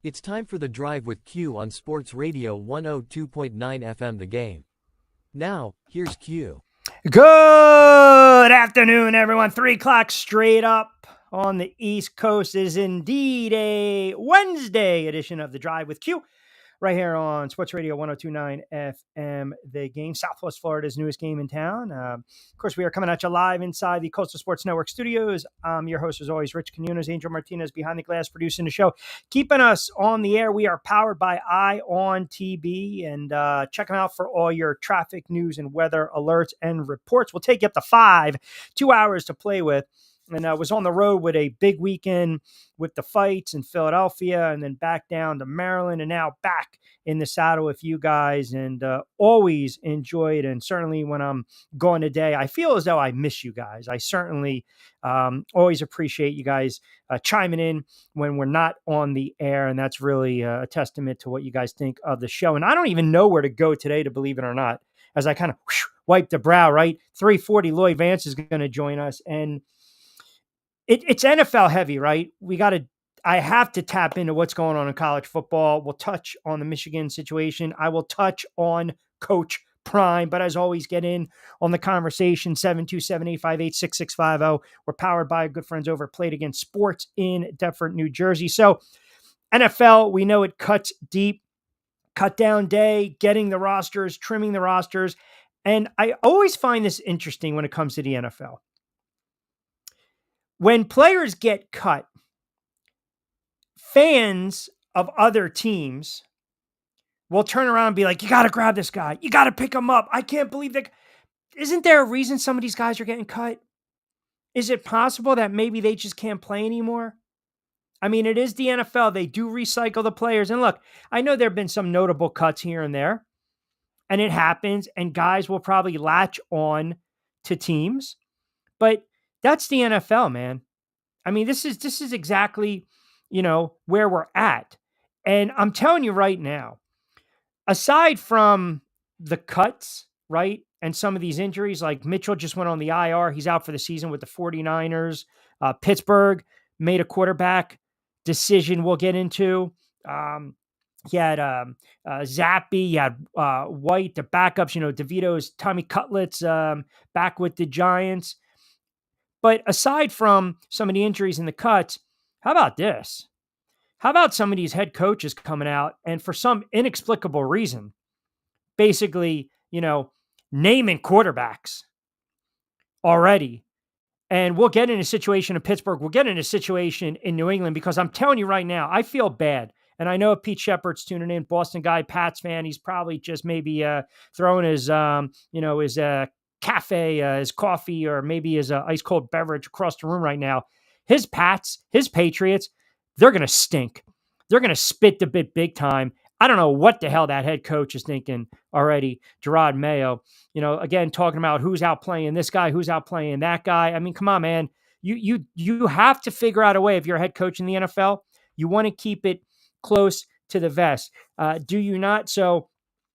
It's time for the drive with Q on Sports Radio 102.9 FM The Game. Now, here's Q. Good afternoon, everyone. 3 o'clock straight up on the East Coast is indeed a Wednesday edition of the Drive with Q right here on Sports Radio 102.9 FM The Game, Southwest Florida's newest game in town. Of course, we are coming at you live inside the Coastal Sports Network studios. I'm your host, as always, Rich Quinones. Angel Martinez behind the glass producing the show. Keeping us on the air, we are powered by on TV, and check them out for all your traffic news and weather alerts and reports. We'll take you up to 2 hours to play with. And I was on the road with a big weekend with the fights in Philadelphia and then back down to Maryland and now back in the saddle with you guys, and always enjoy it. And certainly when I'm going today, I feel as though I miss you guys. I certainly always appreciate you guys chiming in when we're not on the air. And that's really a testament to what you guys think of the show. And I don't even know where to go today, to believe it or not, as I kind of wipe the brow, right? 3:40, Lloyd Vance is going to join us. And it's NFL heavy, right? I have to tap into what's going on in college football. We'll touch on the Michigan situation. I will touch on Coach Prime, but as always, get in on the conversation, 727-858-6650. We're powered by good friends over at Play It Again Sports in Deptford, New Jersey. So NFL, we know it cuts deep, cut down day, getting the rosters, trimming the rosters. And I always find this interesting when it comes to the NFL. When players get cut, fans of other teams will turn around and be like, you got to grab this guy. You got to pick him up. I can't believe that. Isn't there a reason some of these guys are getting cut? Is it possible that maybe they just can't play anymore? I mean, it is the NFL. They do recycle the players. And look, I know there have been some notable cuts here and there, and it happens, and guys will probably latch on to teams, but that's the NFL, man. I mean, this is exactly, where we're at. And I'm telling you right now, aside from the cuts, right, and some of these injuries, like Mitchell just went on the IR. He's out for the season with the 49ers. Pittsburgh made a quarterback decision we'll get into. He had Zappy, you had White, the backups, DeVito's Tommy Cutlets back with the Giants. But aside from some of the injuries and the cuts, how about this? How about some of these head coaches coming out and for some inexplicable reason, basically, naming quarterbacks already? And we'll get in a situation in Pittsburgh. We'll get in a situation in New England, because I'm telling you right now, I feel bad. And I know Pete Shepard's tuning in, Boston guy, Pats fan. He's probably just maybe throwing his, his cafe, his coffee, or maybe his ice cold beverage across the room right now. His Pats, his Patriots, they're going to stink. They're going to spit the big time. I don't know what the hell that head coach is thinking already. Gerard Mayo, again, talking about who's outplaying this guy, who's outplaying that guy. I mean, come on, man. You have to figure out a way. If you're a head coach in the NFL, you want to keep it close to the vest. Do you not? So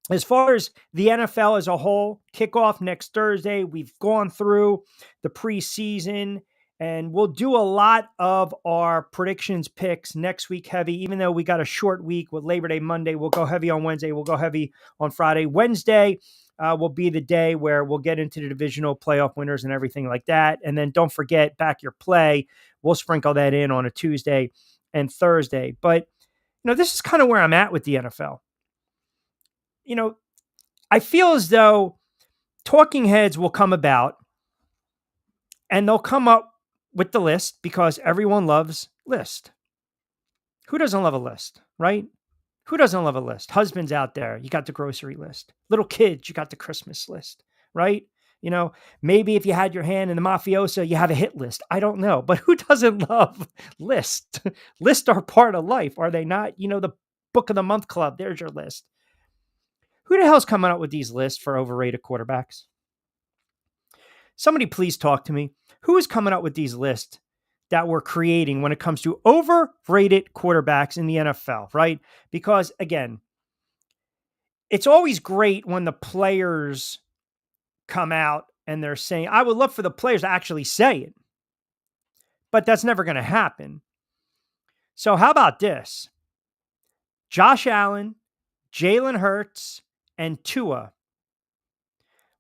as far as the NFL as a whole, kickoff next Thursday. We've gone through the preseason, and we'll do a lot of our predictions picks next week heavy, even though we got a short week with Labor Day Monday. We'll go heavy on Wednesday. We'll go heavy on Friday. Wednesday will be the day where we'll get into the divisional playoff winners and everything like that. And then don't forget, back your play. We'll sprinkle that in on a Tuesday and Thursday. But, this is kind of where I'm at with the NFL. I feel as though talking heads will come about, and they'll come up with the list because everyone loves list. Who doesn't love a list, right? Who doesn't love a list? Husbands out there, you got the grocery list. Little kids, you got the Christmas list, right? Maybe if you had your hand in the mafioso, you have a hit list. I don't know, but who doesn't love lists? Lists are part of life, are they not? The book of the month club, there's your list. Who the hell's coming up with these lists for overrated quarterbacks? Somebody please talk to me. Who is coming up with these lists that we're creating when it comes to overrated quarterbacks in the NFL, right? Because again, it's always great when the players come out and they're saying, I would love for the players to actually say it, but that's never going to happen. So how about this? Josh Allen, Jalen Hurts, and Tua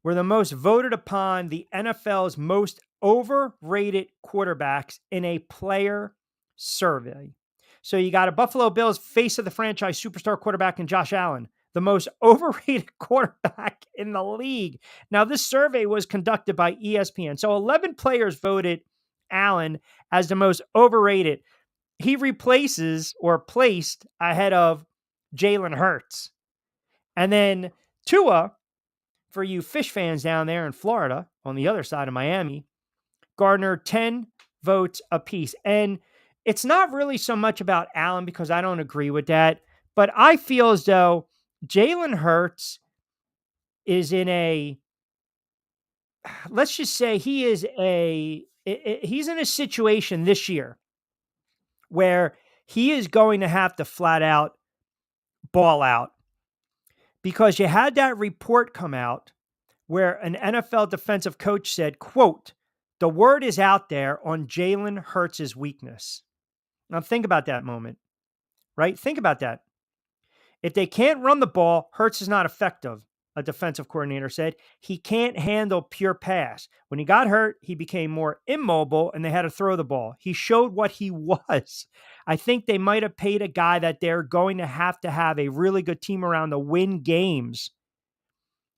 were the most voted upon the NFL's most overrated quarterbacks in a player survey. So you got a Buffalo Bills face of the franchise superstar quarterback in Josh Allen, the most overrated quarterback in the league. Now, this survey was conducted by ESPN. So 11 players voted Allen as the most overrated. He replaces or placed ahead of Jalen Hurts. And then Tua, for you fish fans down there in Florida, on the other side of Miami, garnered 10 votes apiece. And it's not really so much about Allen because I don't agree with that, but I feel as though Jalen Hurts is in a, let's just say he's in a situation this year where he is going to have to flat out ball out, because you had that report come out where an NFL defensive coach said, quote, "The word is out there on Jalen Hurts' weakness." Now think about that moment, right? Think about that. If they can't run the ball, Hurts is not effective, a defensive coordinator said. He can't handle pure pass. When he got hurt, he became more immobile and they had to throw the ball. He showed what he was. I think they might have paid a guy that they're going to have a really good team around to win games.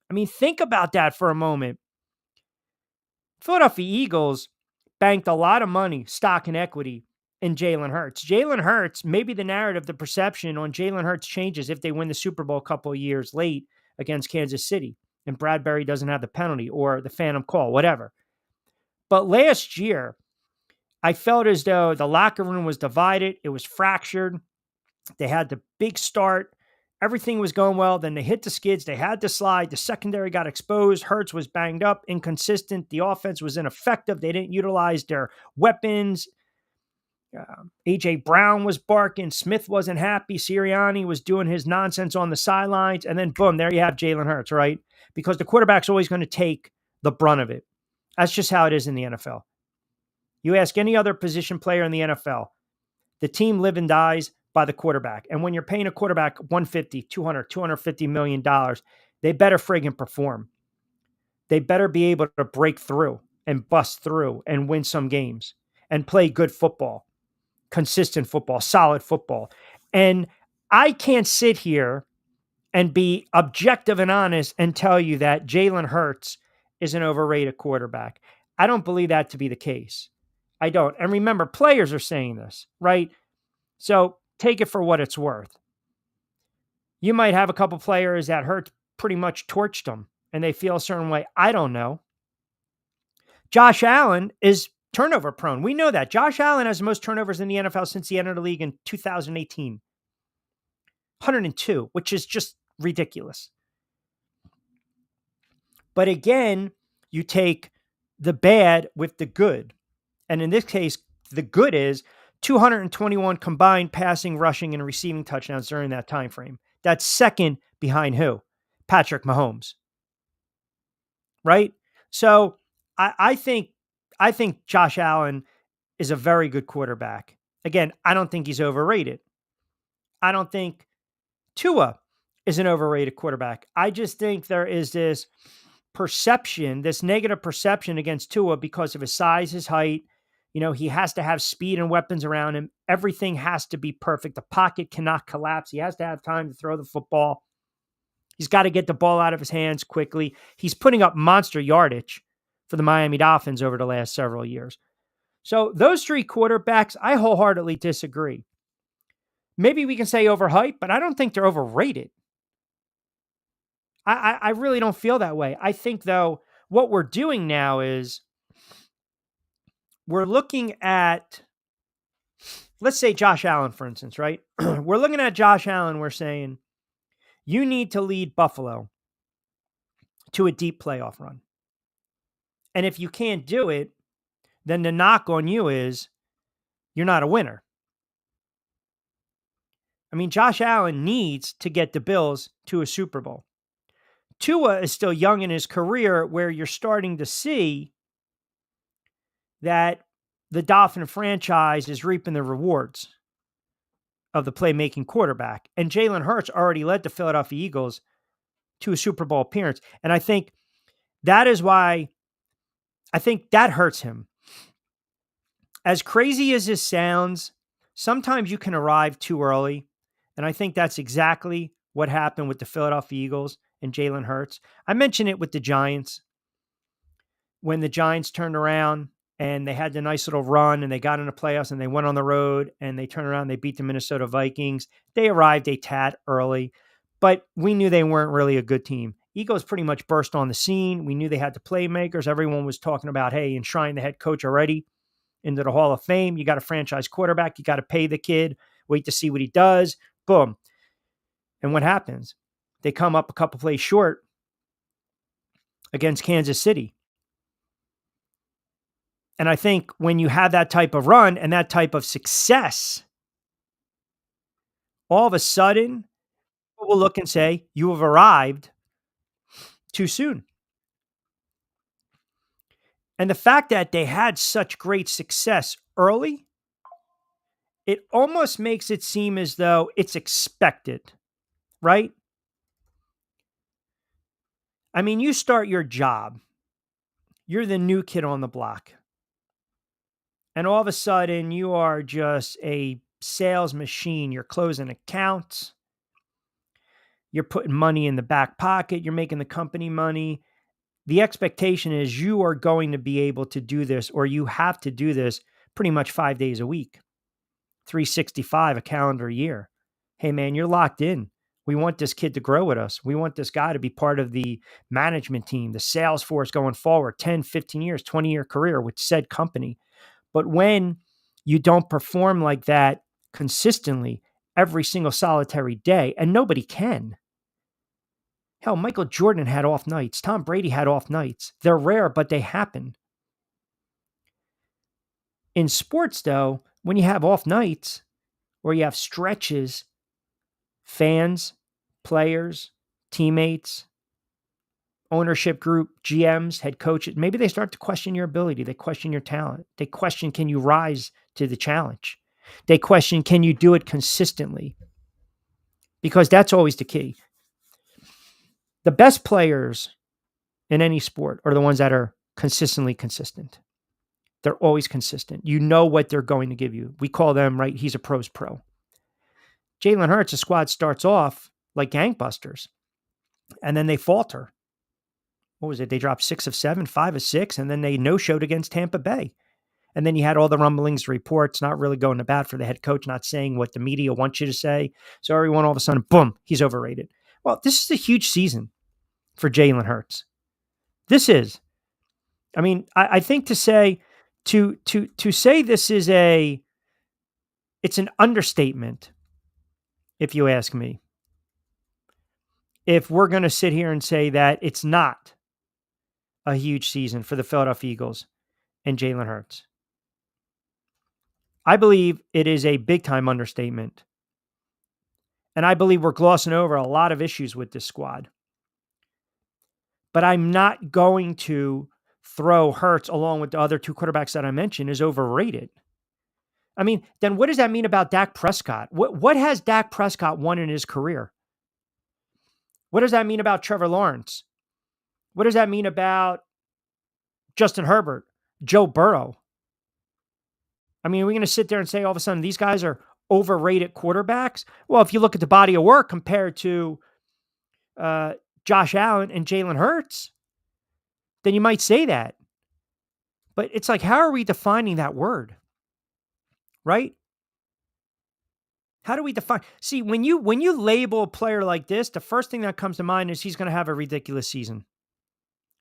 I mean, think about that for a moment. Philadelphia Eagles banked a lot of money, stock and equity, in Jalen Hurts. Jalen Hurts, maybe the narrative, the perception on Jalen Hurts changes if they win the Super Bowl a couple of years late against Kansas City and Bradbury doesn't have the penalty or the phantom call, whatever. But last year, I felt as though the locker room was divided. It was fractured. They had the big start. Everything was going well. Then they hit the skids. They had to slide. The secondary got exposed. Hurts was banged up, inconsistent. The offense was ineffective. They didn't utilize their weapons. A.J. Brown was barking. Smith wasn't happy. Sirianni was doing his nonsense on the sidelines. And then, boom, there you have Jalen Hurts, right? Because the quarterback's always going to take the brunt of it. That's just how it is in the NFL. You ask any other position player in the NFL, the team live and dies by the quarterback. And when you're paying a quarterback 150, 200, 250 million dollars, they better friggin' perform. They better be able to break through and bust through and win some games and play good football, consistent football, solid football. And I can't sit here and be objective and honest and tell you that Jalen Hurts is an overrated quarterback. I don't believe that to be the case. I don't. And remember, players are saying this, right? So take it for what it's worth. You might have a couple players that Hurts pretty much torched them and they feel a certain way. I don't know. Josh Allen is turnover prone. We know that. Josh Allen has the most turnovers in the NFL since he entered the league in 2018. 102, which is just ridiculous. But again, you take the bad with the good. And in this case, the good is 221 combined passing, rushing, and receiving touchdowns during that time frame. That's second behind who? Patrick Mahomes. Right? So I think Josh Allen is a very good quarterback. Again, I don't think he's overrated. I don't think Tua is an overrated quarterback. I just think there is this perception, this negative perception against Tua because of his size, his height. You know, he has to have speed and weapons around him. Everything has to be perfect. The pocket cannot collapse. He has to have time to throw the football. He's got to get the ball out of his hands quickly. He's putting up monster yardage for the Miami Dolphins over the last several years. So those three quarterbacks, I wholeheartedly disagree. Maybe we can say overhyped, but I don't think they're overrated. I really don't feel that way. I think, though, what we're doing now is we're looking at, let's say Josh Allen, for instance, right? We're looking at Josh Allen. We're saying, you need to lead Buffalo to a deep playoff run. And if you can't do it, then the knock on you is you're not a winner. I mean, Josh Allen needs to get the Bills to a Super Bowl. Tua is still young in his career where you're starting to see that the Dolphin franchise is reaping the rewards. of the playmaking quarterback. And Jalen Hurts already led the Philadelphia Eagles to a Super Bowl appearance. And I think that is why I think that hurts him. As crazy as this sounds, sometimes you can arrive too early. And I think that's exactly what happened with the Philadelphia Eagles and Jalen Hurts. I mentioned it with the Giants when the Giants turned around and they had the nice little run and they got in the playoffs and they went on the road and they turned around, they beat the Minnesota Vikings. They arrived a tad early, but we knew they weren't really a good team. Eagles pretty much burst on the scene. We knew they had the playmakers. Everyone was talking about, hey, enshrine the head coach already into the Hall of Fame. You got a franchise quarterback. You got to pay the kid. Wait to see what he does. Boom. And what happens? They come up a couple plays short against Kansas City. And I think when you have that type of run and that type of success, all of a sudden, people will look and say, you have arrived too soon. And the fact that they had such great success early, it almost makes it seem as though it's expected, right? I mean, you start your job, you're the new kid on the block. And all of a sudden, you are just a sales machine. You're closing accounts. You're putting money in the back pocket. You're making the company money. The expectation is you are going to be able to do this, or you have to do this pretty much 5 days a week, 365 a calendar year. Hey, man, you're locked in. We want this kid to grow with us. We want this guy to be part of the management team, the sales force going forward, 10, 15 years, 20-year career with said company. But when you don't perform like that consistently every single solitary day, and nobody can. Hell, Michael Jordan had off nights. Tom Brady had off nights. They're rare, but they happen. In sports, though, when you have off nights or you have stretches, fans, players, teammates, ownership group, GMs, head coaches, maybe they start to question your ability. They question your talent. They question, can you rise to the challenge? They question, can you do it consistently? Because that's always the key. The best players in any sport are the ones that are consistently consistent. They're always consistent. You know what they're going to give you. We call them, right? He's a pro's pro. Jalen Hurts, the squad starts off like gangbusters, and then they falter. What was it? They dropped 6 of 7, 5 of 6, and then they no-showed against Tampa Bay. And then you had all the rumblings, reports, not really going to bat for the head coach, not saying what the media wants you to say. So everyone all of a sudden, boom, he's overrated. Well, this is a huge season for Jalen Hurts. This is. I mean, I think to say this is it's an understatement, if you ask me. If we're going to sit here and say that it's not a huge season for the Philadelphia Eagles and Jalen Hurts. I believe it is a big-time understatement. And I believe we're glossing over a lot of issues with this squad. But I'm not going to throw Hurts along with the other two quarterbacks that I mentioned as overrated. I mean, then what does that mean about Dak Prescott? What has Dak Prescott won in his career? What does that mean about Trevor Lawrence? What does that mean about Justin Herbert, Joe Burrow? I mean, are we going to sit there and say all of a sudden these guys are overrated quarterbacks? Well, if you look at the body of work compared to Josh Allen and Jalen Hurts, then you might say that. But it's like, how are we defining that word? Right? How do we define? See, when you label a player like this, the first thing that comes to mind is he's going to have a ridiculous season.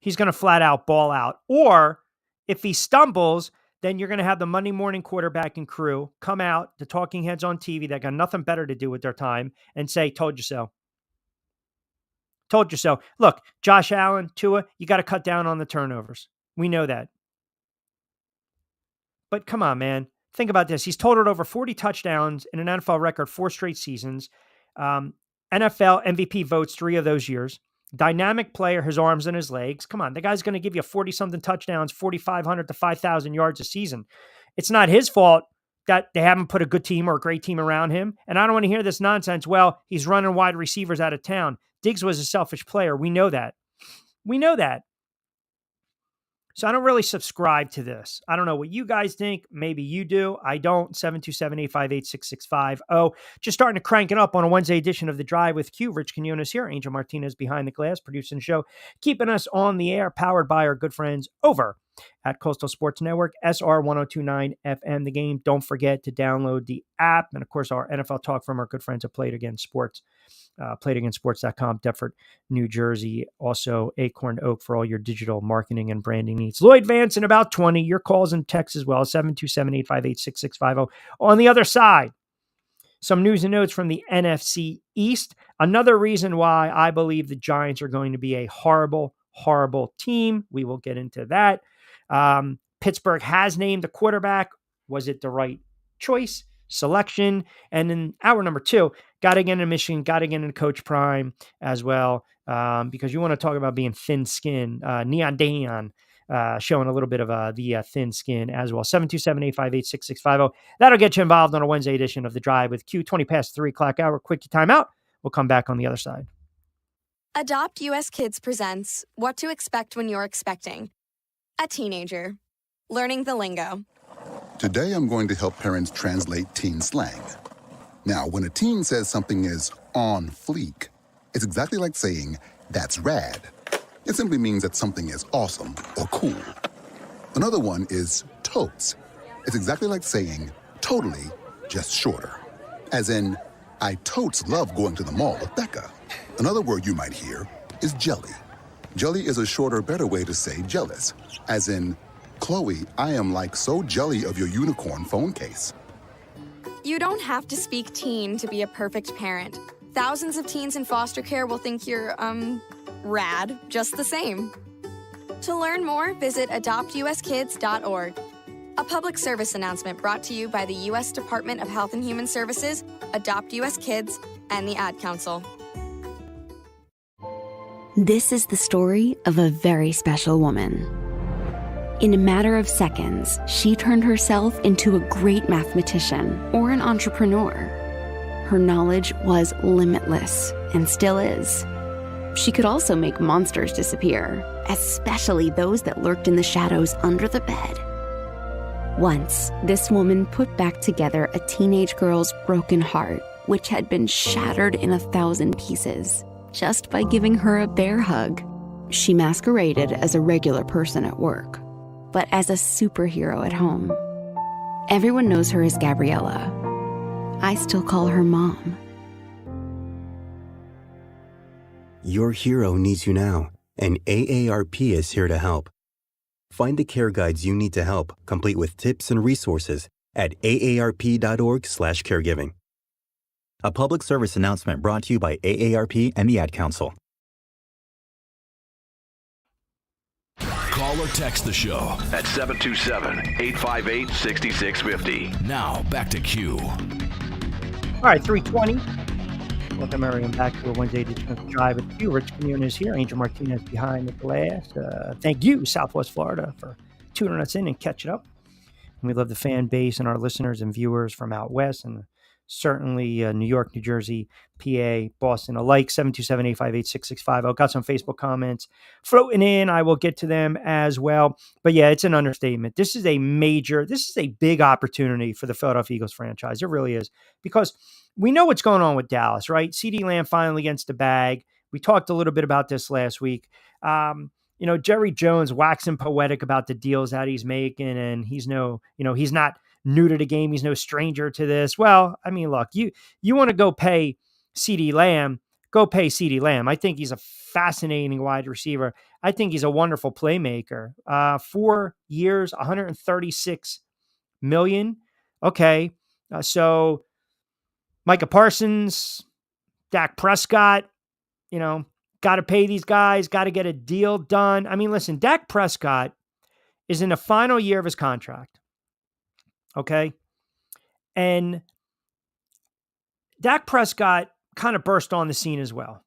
He's going to flat out ball out. Or if he stumbles, then you're going to have the Monday morning quarterback and crew come out, the talking heads on TV that got nothing better to do with their time, and say, told you so. Told you so. Look, Josh Allen, Tua, you got to cut down on the turnovers. We know that. But come on, man. Think about this. He's totaled over 40 touchdowns in an NFL record 4 straight seasons. NFL MVP votes 3 of those years. Dynamic player, his arms and his legs. Come on, the guy's going to give you 40-something touchdowns, 4,500 to 5,000 yards a season. It's not his fault that they haven't put a good team or a great team around him. And I don't want to hear this nonsense. Well, he's running wide receivers out of town. Diggs was a selfish player. We know that. We know that. So I don't really subscribe to this. I don't know what you guys think. Maybe you do. I don't. 727-858-6650. Just starting to crank it up on a Wednesday edition of The Drive with Q. Rich Quinones here. Angel Martinez behind the glass, producing the show, keeping us on the air, powered by our good friends over at Coastal Sports Network, SR 1029 FM The Game. Don't forget to download the app. And of course, our NFL talk from our good friends at Played Again Sports. PlayedAgainSports.com, Deptford, New Jersey. Also, Acorn Oak for all your digital marketing and branding needs. Lloyd Vance in about 20. Your calls and texts as well, 727-858-6650. On the other side, some news and notes from the NFC East. Another reason why I believe the Giants are going to be a horrible, horrible team. We will get into that. Pittsburgh has named the quarterback. Was it the right choice? Selection? And in hour number 2, got to get into Michigan, got to get into Coach Prime as well, because you want to talk about being thin-skinned. Neon Deion showing a little bit of the thin skin as well. 727-858-6650. That'll get you involved on a Wednesday edition of The Drive with Q. 20 past 3 o'clock hour. Quick timeout. We'll come back on the other side. Adopt US Kids presents What to Expect When You're Expecting. A teenager. Learning the lingo. Today, I'm going to help parents translate teen slang. Now, when a teen says something is on fleek, it's exactly like saying, that's rad. It simply means that something is awesome or cool. Another one is totes. It's exactly like saying, totally, just shorter. As in, I totes love going to the mall with Becca. Another word you might hear is jelly. Jelly is a shorter, better way to say jealous. As in, Chloe, I am like so jelly of your unicorn phone case. You don't have to speak teen to be a perfect parent. Thousands of teens in foster care will think you're, rad just the same. To learn more, visit adoptuskids.org. A public service announcement brought to you by the U.S. Department of Health and Human Services, Adopt U.S. Kids, and the Ad Council. This is the story of a very special woman. In a matter of seconds, she turned herself into a great mathematician or an entrepreneur. Her knowledge was limitless and still is. She could also make monsters disappear, especially those that lurked in the shadows under the bed. Once, this woman put back together a teenage girl's broken heart, which had been shattered in 1,000 pieces, just by giving her a bear hug. She masqueraded as a regular person at work, but as a superhero at home. Everyone knows her as Gabriella. I still call her Mom. Your hero needs you now, and AARP is here to help. Find the care guides you need to help, complete with tips and resources at aarp.org/caregiving. A public service announcement brought to you by AARP and the Ad Council. Call or text the show at 727-858-6650. Now, back to Q. All right, 3:20. Welcome everyone back to a Wednesday edition of The Drive with Q. Rich Quinones here. Angel Martinez behind the glass. Thank you, Southwest Florida, for tuning us in and catching up. And we love the fan base and our listeners and viewers from out west, and certainly New York, New Jersey, PA, Boston alike. 727-858-6650. Got some Facebook comments floating in. I will get to them as well. But yeah, it's an understatement. This is a big opportunity for the Philadelphia Eagles franchise. It really is, because we know what's going on with Dallas, right? CeeDee Lamb finally gets the bag. We talked a little bit about this last week. Jerry Jones waxing poetic about the deals that he's making, and he's not new to the game. He's no stranger to this. Well, I mean, look, you want to go pay CeeDee Lamb, go pay CeeDee Lamb. I think he's a fascinating wide receiver. I think he's a wonderful playmaker. 4 years, $136 million. Okay. So Micah Parsons, Dak Prescott, got to pay these guys, got to get a deal done. I mean, listen, Dak Prescott is in the final year of his contract. Okay. And Dak Prescott kind of burst on the scene as well.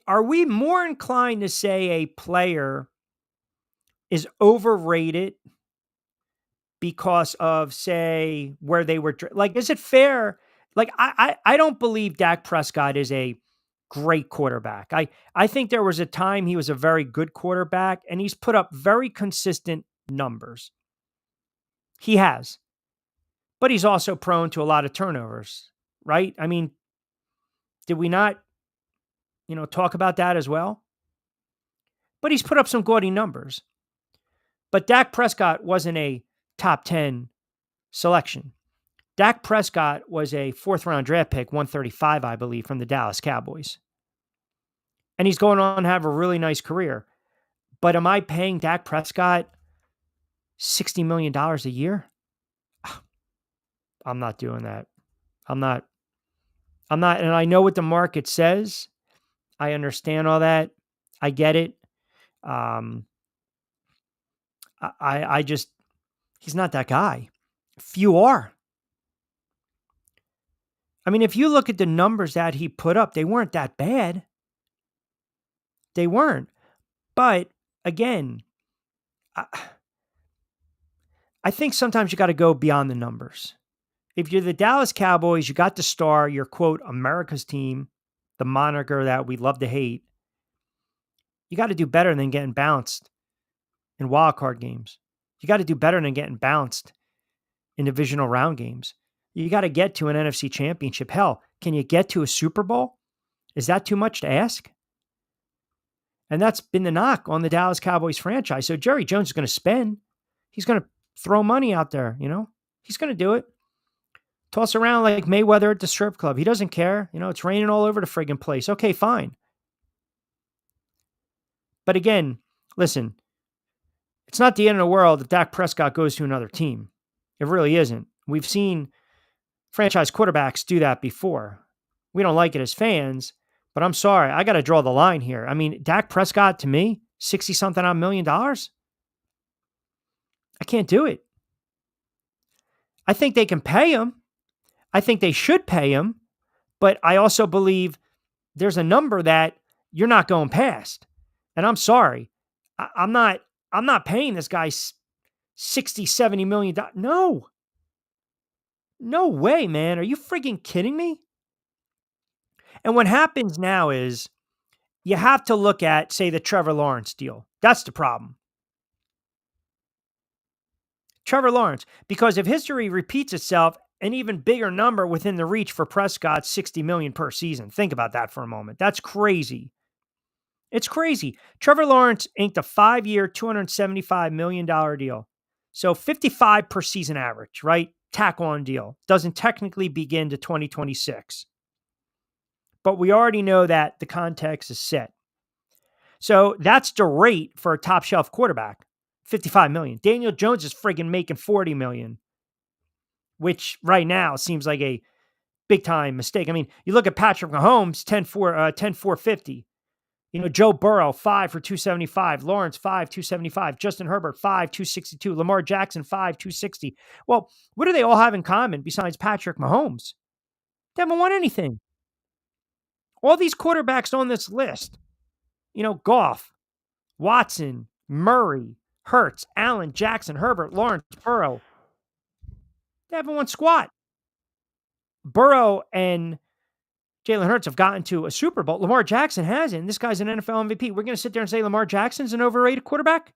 Are we more inclined to say a player is overrated because of, say, where they were. Like, is it fair? Like, I don't believe Dak Prescott is a great quarterback. I think there was a time he was a very good quarterback, and he's put up very consistent numbers. He has. But he's also prone to a lot of turnovers, right? I mean, did we not, talk about that as well? But he's put up some gaudy numbers. But Dak Prescott wasn't a top 10 selection. Dak Prescott was a 4th-round draft pick, 135, I believe, from the Dallas Cowboys. And he's going on to have a really nice career. But am I paying Dak Prescott $60 million a year? I'm not doing that. I'm not. And I know what the market says. I understand all that. I get it. I just, he's not that guy. Few are. I mean, if you look at the numbers that he put up, they weren't that bad. They weren't. But again, I think sometimes you got to go beyond the numbers. If you're the Dallas Cowboys, you got the star, you're, quote, America's team, the moniker that we love to hate. You got to do better than getting bounced in wild card games. You got to do better than getting bounced in divisional round games. You got to get to an NFC championship. Hell, can you get to a Super Bowl? Is that too much to ask? And that's been the knock on the Dallas Cowboys franchise. So Jerry Jones is going to spend. He's going to throw money out there, He's going to do it. Toss around like Mayweather at the strip club. He doesn't care. It's raining all over the friggin' place. Okay, fine. But again, listen, it's not the end of the world if Dak Prescott goes to another team. It really isn't. We've seen franchise quarterbacks do that before. We don't like it as fans, but I'm sorry. I got to draw the line here. I mean, Dak Prescott, to me, 60-something odd $1 million. I can't do it. I think they can pay him. I think they should pay him, but I also believe there's a number that you're not going past. And I'm sorry. I'm not paying this guy $60-70 million. No way, man. Are you freaking kidding me? And what happens now is you have to look at, say, the Trevor Lawrence deal. That's the problem. Trevor Lawrence, because if history repeats itself, an even bigger number within the reach for Prescott, $60 million per season. Think about that for a moment. That's crazy. It's crazy. Trevor Lawrence inked a 5-year, $275 million deal. So 55 per season average, right? Tack on deal. Doesn't technically begin to 2026. But we already know that the context is set. So that's the rate for a top shelf quarterback. $55 million. Daniel Jones is friggin' making $40 million. Which right now seems like a big time mistake. I mean, you look at Patrick Mahomes, 10-450. Joe Burrow, 5 for 275. Lawrence, 275. Justin Herbert, 262. Lamar Jackson, 260. Well, what do they all have in common besides Patrick Mahomes? They haven't won anything. All these quarterbacks on this list, Goff, Watson, Murray, Hurts, Allen, Jackson, Herbert, Lawrence, Burrow. They haven't won squat. Burrow and Jalen Hurts have gotten to a Super Bowl. Lamar Jackson hasn't. This guy's an NFL MVP. We're going to sit there and say Lamar Jackson's an overrated quarterback?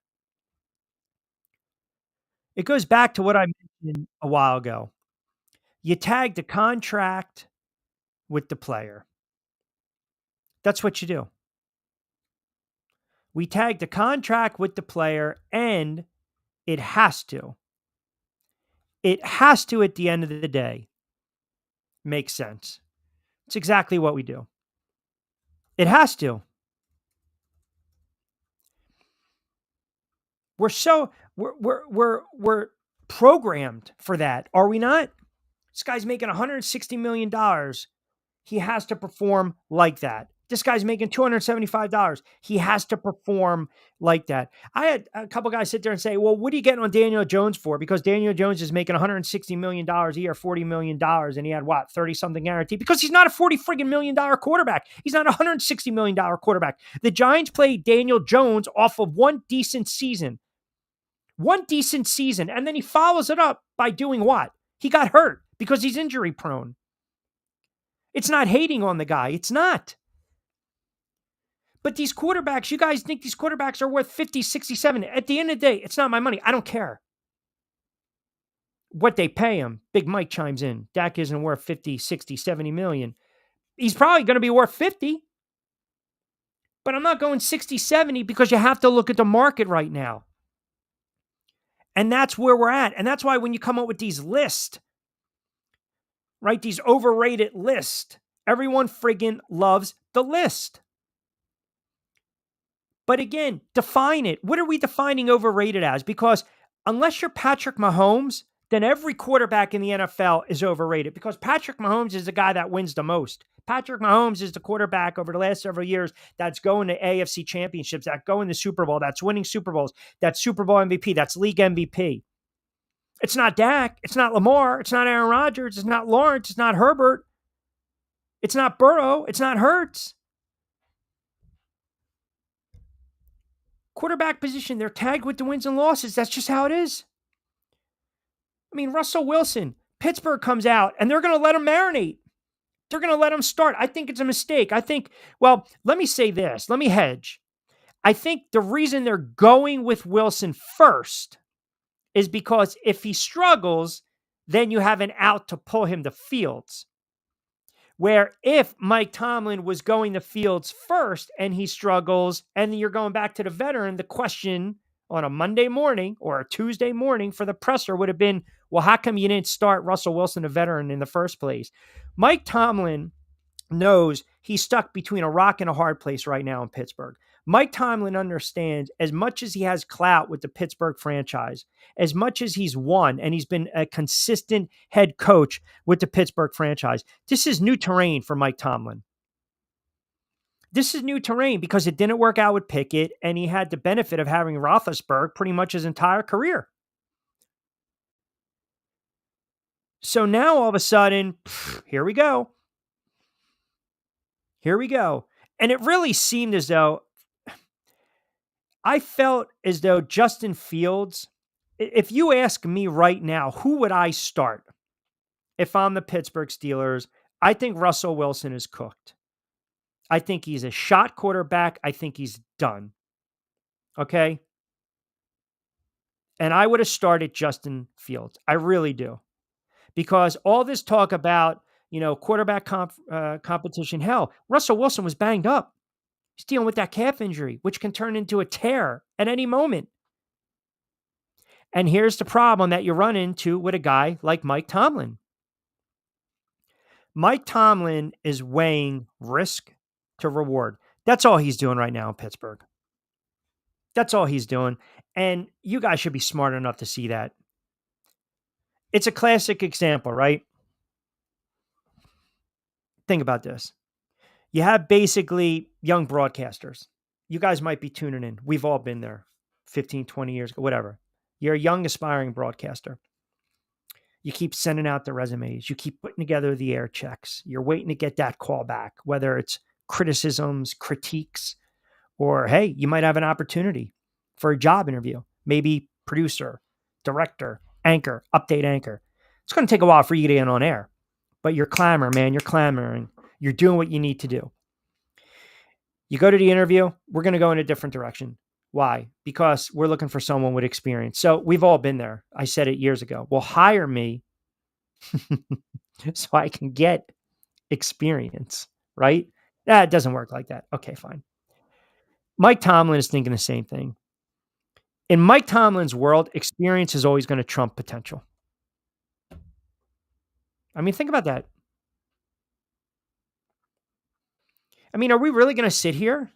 It goes back to what I mentioned a while ago. You tag the contract with the player. That's what you do. We tag the contract with the player, and it has to. It has to, at the end of the day, make sense. It's exactly what we do. It has to. We're programmed for that, are we not? This guy's making $160 million. He has to perform like that. This guy's making $275. He has to perform like that. I had a couple guys sit there and say, well, what are you getting on Daniel Jones for? Because Daniel Jones is making $160 million a year, $40 million, and he had, 30-something guarantee? Because he's not a $40 million quarterback. He's not a $160 million quarterback. The Giants played Daniel Jones off of one decent season. One decent season, and then he follows it up by doing what? He got hurt because he's injury prone. It's not hating on the guy. It's not. But these quarterbacks, you guys think these quarterbacks are worth 50, 60, 70. At the end of the day, it's not my money. I don't care what they pay him. Big Mike chimes in. Dak isn't worth 50, 60, 70 million. He's probably going to be worth 50. But I'm not going 60, 70 because you have to look at the market right now. And that's where we're at. And that's why when you come up with these lists, right, these overrated lists, everyone friggin' loves the list. But again, define it. What are we defining overrated as? Because unless you're Patrick Mahomes, then every quarterback in the NFL is overrated because Patrick Mahomes is the guy that wins the most. Patrick Mahomes is the quarterback over the last several years that's going to AFC championships, that's going to Super Bowl, that's winning Super Bowls, that's Super Bowl MVP, that's league MVP. It's not Dak. It's not Lamar. It's not Aaron Rodgers. It's not Lawrence. It's not Herbert. It's not Burrow. It's not Hurts. Quarterback position, they're tagged with the wins and losses. That's just how it is. I mean, Russell Wilson, Pittsburgh comes out and they're going to let him marinate. They're going to let him start. I think it's a mistake. Well, let me say this. Let me hedge. I think the reason they're going with Wilson first is because if he struggles, then you have an out to pull him to Fields. Where if Mike Tomlin was going to Fields first and he struggles, and you're going back to the veteran, the question on a Monday morning or a Tuesday morning for the presser would have been, well, how come you didn't start Russell Wilson, a veteran, in the first place? Mike Tomlin knows he's stuck between a rock and a hard place right now in Pittsburgh. Mike Tomlin understands, as much as he has clout with the Pittsburgh franchise, as much as he's won and he's been a consistent head coach with the Pittsburgh franchise, this is new terrain for Mike Tomlin. This is new terrain because it didn't work out with Pickett and he had the benefit of having Roethlisberger pretty much his entire career. So now all of a sudden, here we go. Here we go. And it really seemed as though I felt as though Justin Fields, if you ask me right now, who would I start if I'm the Pittsburgh Steelers? I think Russell Wilson is cooked. I think he's a shot quarterback. I think he's done. Okay? And I would have started Justin Fields. I really do. Because all this talk about, quarterback competition, hell, Russell Wilson was banged up. He's dealing with that calf injury, which can turn into a tear at any moment. And here's the problem that you run into with a guy like Mike Tomlin. Mike Tomlin is weighing risk to reward. That's all he's doing right now in Pittsburgh. That's all he's doing. And you guys should be smart enough to see that. It's a classic example, right? Think about this. You have basically young broadcasters. You guys might be tuning in. We've all been there 15, 20 years ago, whatever. You're a young, aspiring broadcaster. You keep sending out the resumes. You keep putting together the air checks. You're waiting to get that call back, whether it's criticisms, critiques, or, hey, you might have an opportunity for a job interview. Maybe producer, director, anchor, update anchor. It's going to take a while for you to get on air. But you're clamoring, man. You're clamoring. You're doing what you need to do. You go to the interview, we're going to go in a different direction. Why? Because we're looking for someone with experience. So we've all been there. I said it years ago. Well, hire me so I can get experience, right? It doesn't work like that. Okay, fine. Mike Tomlin is thinking the same thing. In Mike Tomlin's world, experience is always going to trump potential. I mean, think about that. I mean, are we really going to sit here,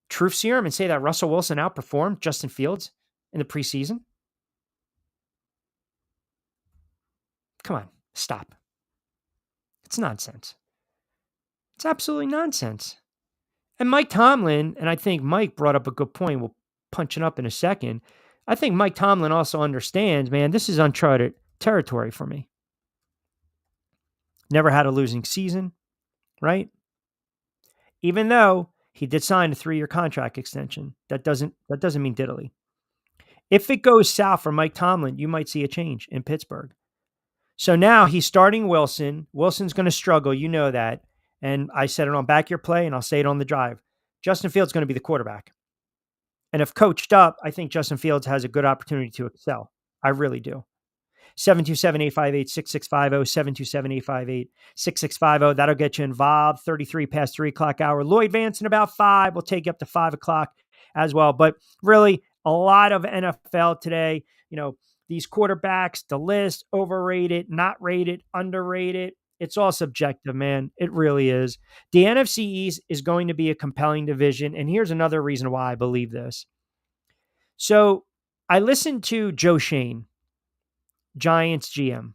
truth serum, and say that Russell Wilson outperformed Justin Fields in the preseason? Come on, stop. It's nonsense. It's absolutely nonsense. And Mike Tomlin, and I think Mike brought up a good point. We'll punch it up in a second. I think Mike Tomlin also understands, man, this is uncharted territory for me. Never had a losing season, right? Even though he did sign a 3-year contract extension, that doesn't mean diddly. If it goes south for Mike Tomlin, you might see a change in Pittsburgh. So now he's starting Wilson. Wilson's going to struggle. You know that. And I said it on Back Your Play, and I'll say it on the drive. Justin Fields is going to be the quarterback. And if coached up, I think Justin Fields has a good opportunity to excel. I really do. 727-858-6650, 727-858-6650. That'll get you involved. 33 past 3 o'clock hour. Lloyd Vance in about 5. We'll take you up to 5 o'clock as well. But really, a lot of NFL today. These quarterbacks, the list, overrated, not rated, underrated. It's all subjective, man. It really is. The NFC East is going to be a compelling division. And here's another reason why I believe this. So I listened to Joe Shane, Giants GM,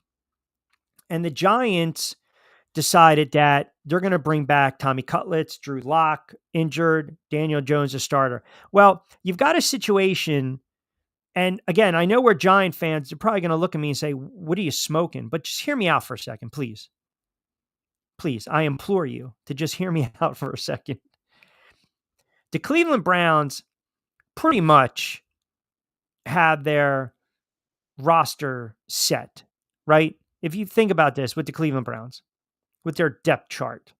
and the Giants decided that they're going to bring back Tommy Cutlets, Drew Lock, injured, Daniel Jones, a starter. Well, you've got a situation, and again, I know we're Giant fans. They're probably going to look at me and say, what are you smoking? But just hear me out for a second, please. Please, I implore you to just hear me out for a second. The Cleveland Browns pretty much have their roster set, right? If you think about this with the Cleveland Browns, with their depth chart.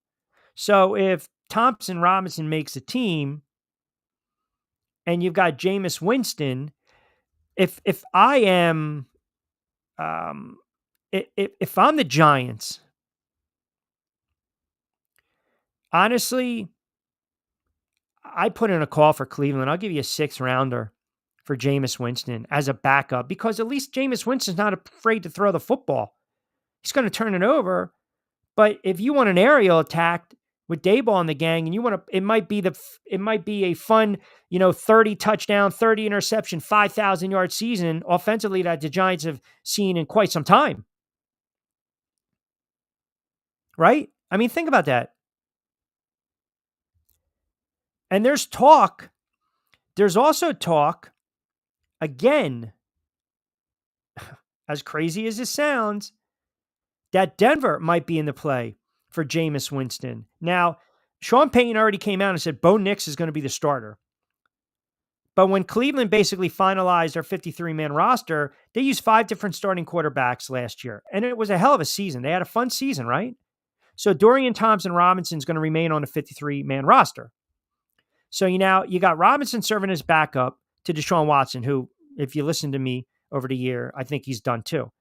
So if Thompson Robinson makes a team and you've got Jameis Winston, if I am, if I'm the Giants, honestly, I put in a call for Cleveland. I'll give you a 6th rounder for Jameis Winston as a backup, because at least Jameis Winston's not afraid to throw the football. He's going to turn it over. But if you want an aerial attack with Dayball and the gang, and you want to, it might be a fun, 30 touchdown, 30 interception, 5,000 yard season offensively that the Giants have seen in quite some time. Right? I mean, think about that. And there's also talk, again, as crazy as it sounds, that Denver might be in the play for Jameis Winston. Now, Sean Payton already came out and said Bo Nix is going to be the starter. But when Cleveland basically finalized their 53-man roster, they used 5 different starting quarterbacks last year. And it was a hell of a season. They had a fun season, right? So Dorian Thompson-Robinson is going to remain on the 53-man roster. So you got Robinson serving as backup to Deshaun Watson, who, if you listen to me over the year, I think he's done too.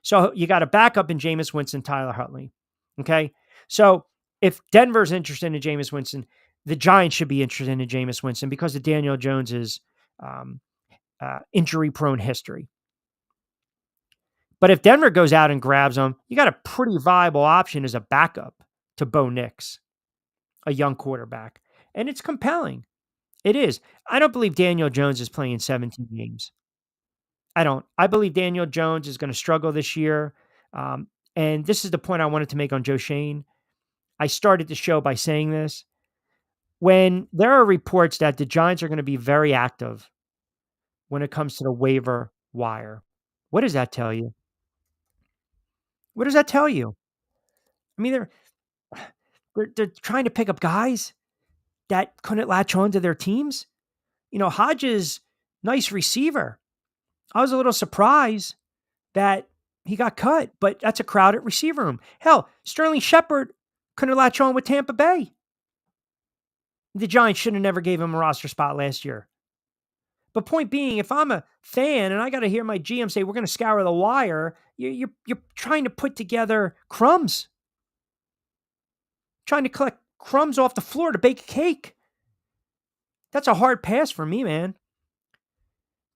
So you got a backup in Jameis Winston, Tyler Huntley. Okay. So if Denver's interested in Jameis Winston, the Giants should be interested in Jameis Winston because of Daniel Jones's injury-prone history. But if Denver goes out and grabs him, you got a pretty viable option as a backup to Bo Nix, a young quarterback. And it's compelling. It is. I don't believe Daniel Jones is playing 17 games. I don't. I believe Daniel Jones is going to struggle this year. And this is the point I wanted to make on Joe Shane. I started the show by saying this. When there are reports that the Giants are going to be very active when it comes to the waiver wire, what does that tell you? What does that tell you? I mean, they're trying to pick up guys that couldn't latch on to their teams. Hodges, nice receiver. I was a little surprised that he got cut, but that's a crowded receiver room. Hell, Sterling Shepard couldn't latch on with Tampa Bay. The Giants should have never gave him a roster spot last year. But point being, if I'm a fan and I got to hear my GM say, we're going to scour the wire, you're trying to put together crumbs. Trying to collect crumbs off the floor to bake a cake. That's a hard pass for me, man.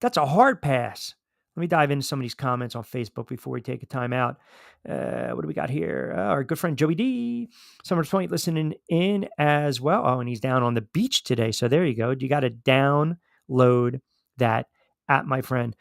That's a hard pass. Let me dive into some of these comments on Facebook before we take a time out. What do we got here? Our good friend Joey D. Summer's Point listening in as well. Oh, and he's down on the beach today. So there you go. You got to download that app, my friend.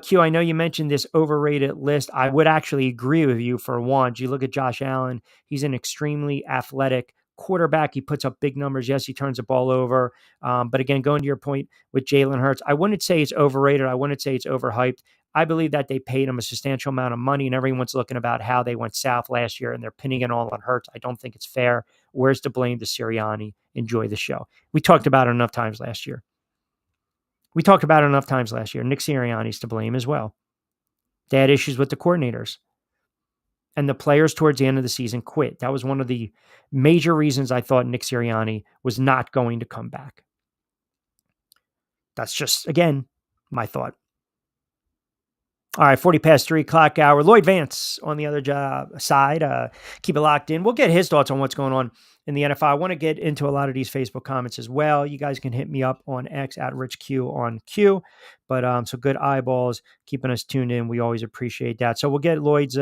Q, I know you mentioned this overrated list. I would actually agree with you for one. You look at Josh Allen. He's an extremely athletic quarterback. He puts up big numbers. Yes, he turns the ball over. But again, going to your point with Jalen Hurts, I wouldn't say it's overrated. I wouldn't say it's overhyped. I believe that they paid him a substantial amount of money, and everyone's looking about how they went south last year, and they're pinning it all on Hurts. I don't think it's fair. Where's the blame to Sirianni? Enjoy the show. We talked about it enough times last year. We talked about it enough times last year. Nick Sirianni's to blame as well. They had issues with the coordinators. And the players towards the end of the season quit. That was one of the major reasons I thought Nick Sirianni was not going to come back. That's just, again, my thought. All right, 40 past 3 o'clock hour. Lloyd Vance on the other side. Keep it locked in. We'll get his thoughts on what's going on in the NFL. I want to get into a lot of these Facebook comments as well. You guys can hit me up on X at RichQ on Q. But so good eyeballs keeping us tuned in. We always appreciate that. So we'll get Lloyd's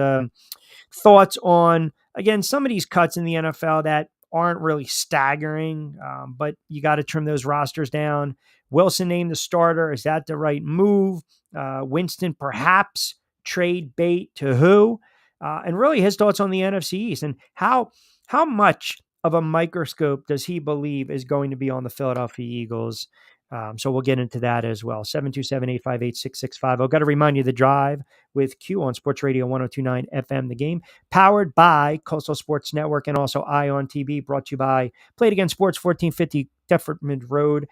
thoughts on, again, some of these cuts in the NFL that aren't really staggering, but you got to trim those rosters down. Wilson named the starter. Is that the right move? Winston, perhaps trade bait to who? And really his thoughts on the NFC East and how much of a microscope does he believe is going to be on the Philadelphia Eagles? So we'll get into that as well. 727-858-6650. Got to remind you, The Drive with Q on Sports Radio 102.9 FM, The Game, powered by Coastal Sports Network and also Ion TV, brought to you by Play It Again Sports, 1450 Deptford Road.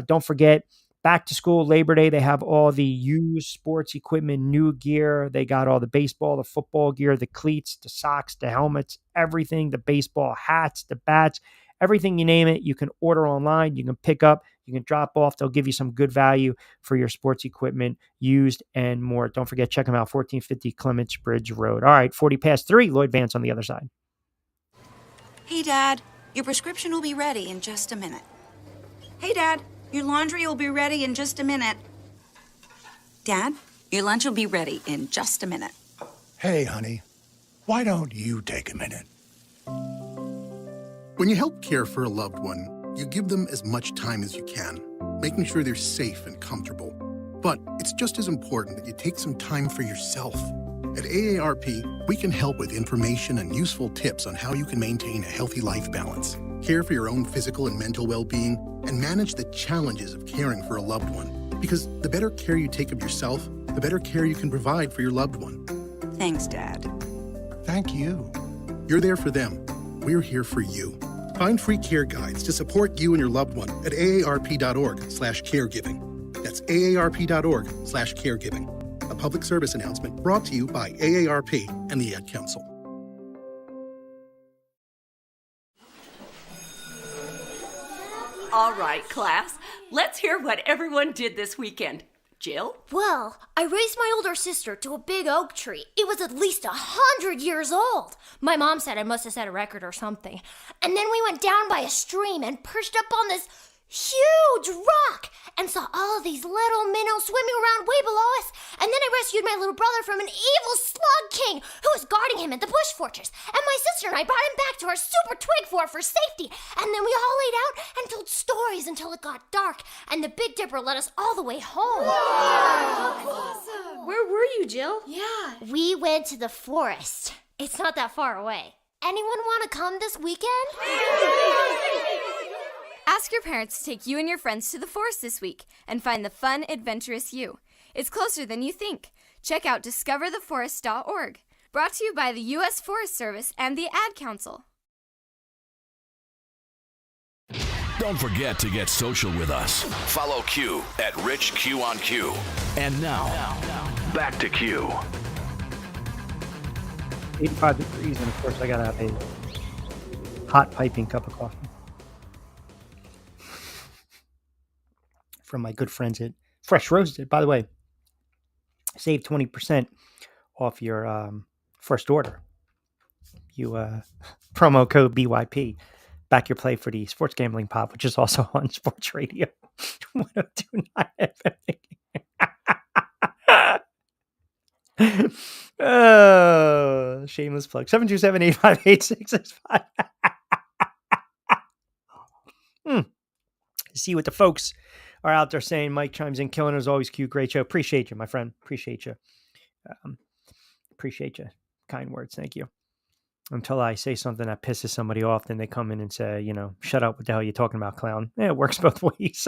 Don't forget, back to school, Labor Day, they have all the used sports equipment, new gear. They got all the baseball, the football gear, the cleats, the socks, the helmets, everything, the baseball hats, the bats, everything you name it, you can order online, you can pick up, you can drop off. They'll give you some good value for your sports equipment, used and more. Don't forget, check them out, 1450 Clements Bridge Road. All right, 40 past 3, Lloyd Vance on the other side. Hey, Dad, your prescription will be ready in just a minute. Hey, Dad, your laundry will be ready in just a minute. Dad, your lunch will be ready in just a minute. Hey, honey, why don't you take a minute? When you help care for a loved one, you give them as much time as you can, making sure they're safe and comfortable. But it's just as important that you take some time for yourself. At AARP, we can help with information and useful tips on how you can maintain a healthy life balance, care for your own physical and mental well-being, and manage the challenges of caring for a loved one. Because the better care you take of yourself, the better care you can provide for your loved one. Thanks, Dad. Thank you. You're there for them. We're here for you. Find free care guides to support you and your loved one at aarp.org/caregiving. That's aarp.org/caregiving. A public service announcement brought to you by AARP and the Ad Council. All right, class, let's hear what everyone did this weekend. Jill? Well, I raised my older sister to a big oak tree. It was at least 100 years old. My mom said I must have set a record or something. And then we went down by a stream and perched up on this huge rock and saw all of these little minnows swimming around way below us. And then I rescued my little brother from an evil slug king who was guarding him at the bush fortress. And my sister and I brought him back to our super twig fort for safety. And then we all laid out and told stories until it got dark. And the Big Dipper led us all the way home. Wow. Awesome. Where were you, Jill? Yeah. We went to the forest. It's not that far away. Anyone want to come this weekend? Ask your parents to take you and your friends to the forest this week and find the fun, adventurous you. It's closer than you think. Check out discovertheforest.org. Brought to you by the U.S. Forest Service and the Ad Council. Don't forget to get social with us. Follow Q at RichQ on Q. And now, back to Q. 85 degrees, and of course I gotta have a hot piping cup of coffee from my good friends at Fresh Roasted. By the way, save 20% off your first order. You promo code BYP. Back your play for the Sports Gambling Pod, which is also on Sports Radio 102.9 FM. Oh, shameless plug. 727-858-665. See what the folks are out there saying. Mike chimes in, killing as always. Q, great show. Appreciate you, my friend. Appreciate you. Appreciate you. Kind words. Thank you. Until I say something that pisses somebody off, then they come in and say, you know, shut up. What the hell are you talking about, clown? Yeah, it works both ways.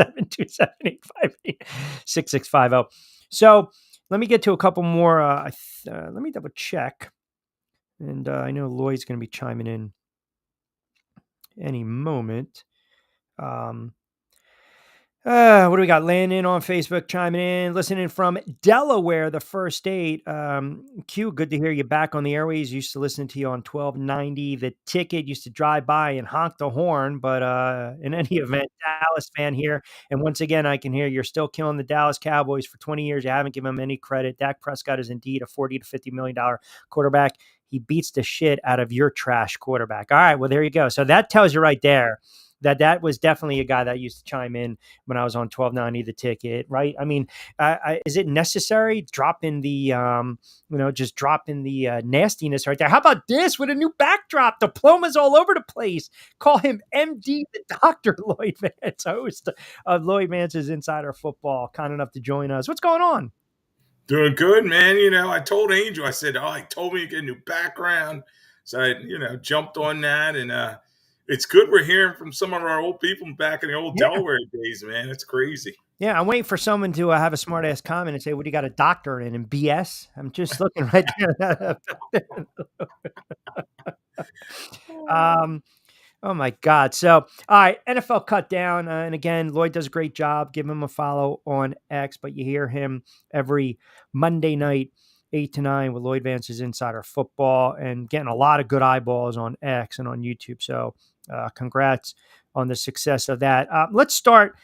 727-858-6650. So let me get to a couple more. Let me double check. And I know Lloyd's going to be chiming in any moment. What do we got? Landon on Facebook chiming in, listening from Delaware, the first state. Q, good to hear you back on the airways. Used to listen to you on 1290. The Ticket used to drive by and honk the horn, but in any event, Dallas fan here. And once again, I can hear you're still killing the Dallas Cowboys for 20 years. You haven't given them any credit. Dak Prescott is indeed a $40 to $50 million quarterback. He beats the shit out of your trash quarterback. All right, well, there you go. So that tells you right there that was definitely a guy that used to chime in when I was on 1290 The Ticket, right? I mean, is it necessary dropping the, just dropping the nastiness right there? How about this with a new backdrop? Diplomas all over the place. Call him MD the Doctor, Lloyd Vance, host of Lloyd Vance's Insider Football, kind enough to join us. What's going on? Doing good, man. I told Angel, I said, he told me to get a new background. So I, jumped on that, and it's good we're hearing from some of our old people back in the old Delaware days, man. It's crazy. Yeah, I'm waiting for someone to have a smart ass comment and say, "What do you got a doctorate in BS?" I'm just looking right there. Oh my God. So, all right, NFL Cutdown. And again, Lloyd does a great job. Give him a follow on X, but you hear him every Monday night, 8 to 9 with Lloyd Vance's Insider Football, and getting a lot of good eyeballs on X and on YouTube. So congrats on the success of that. Let's start.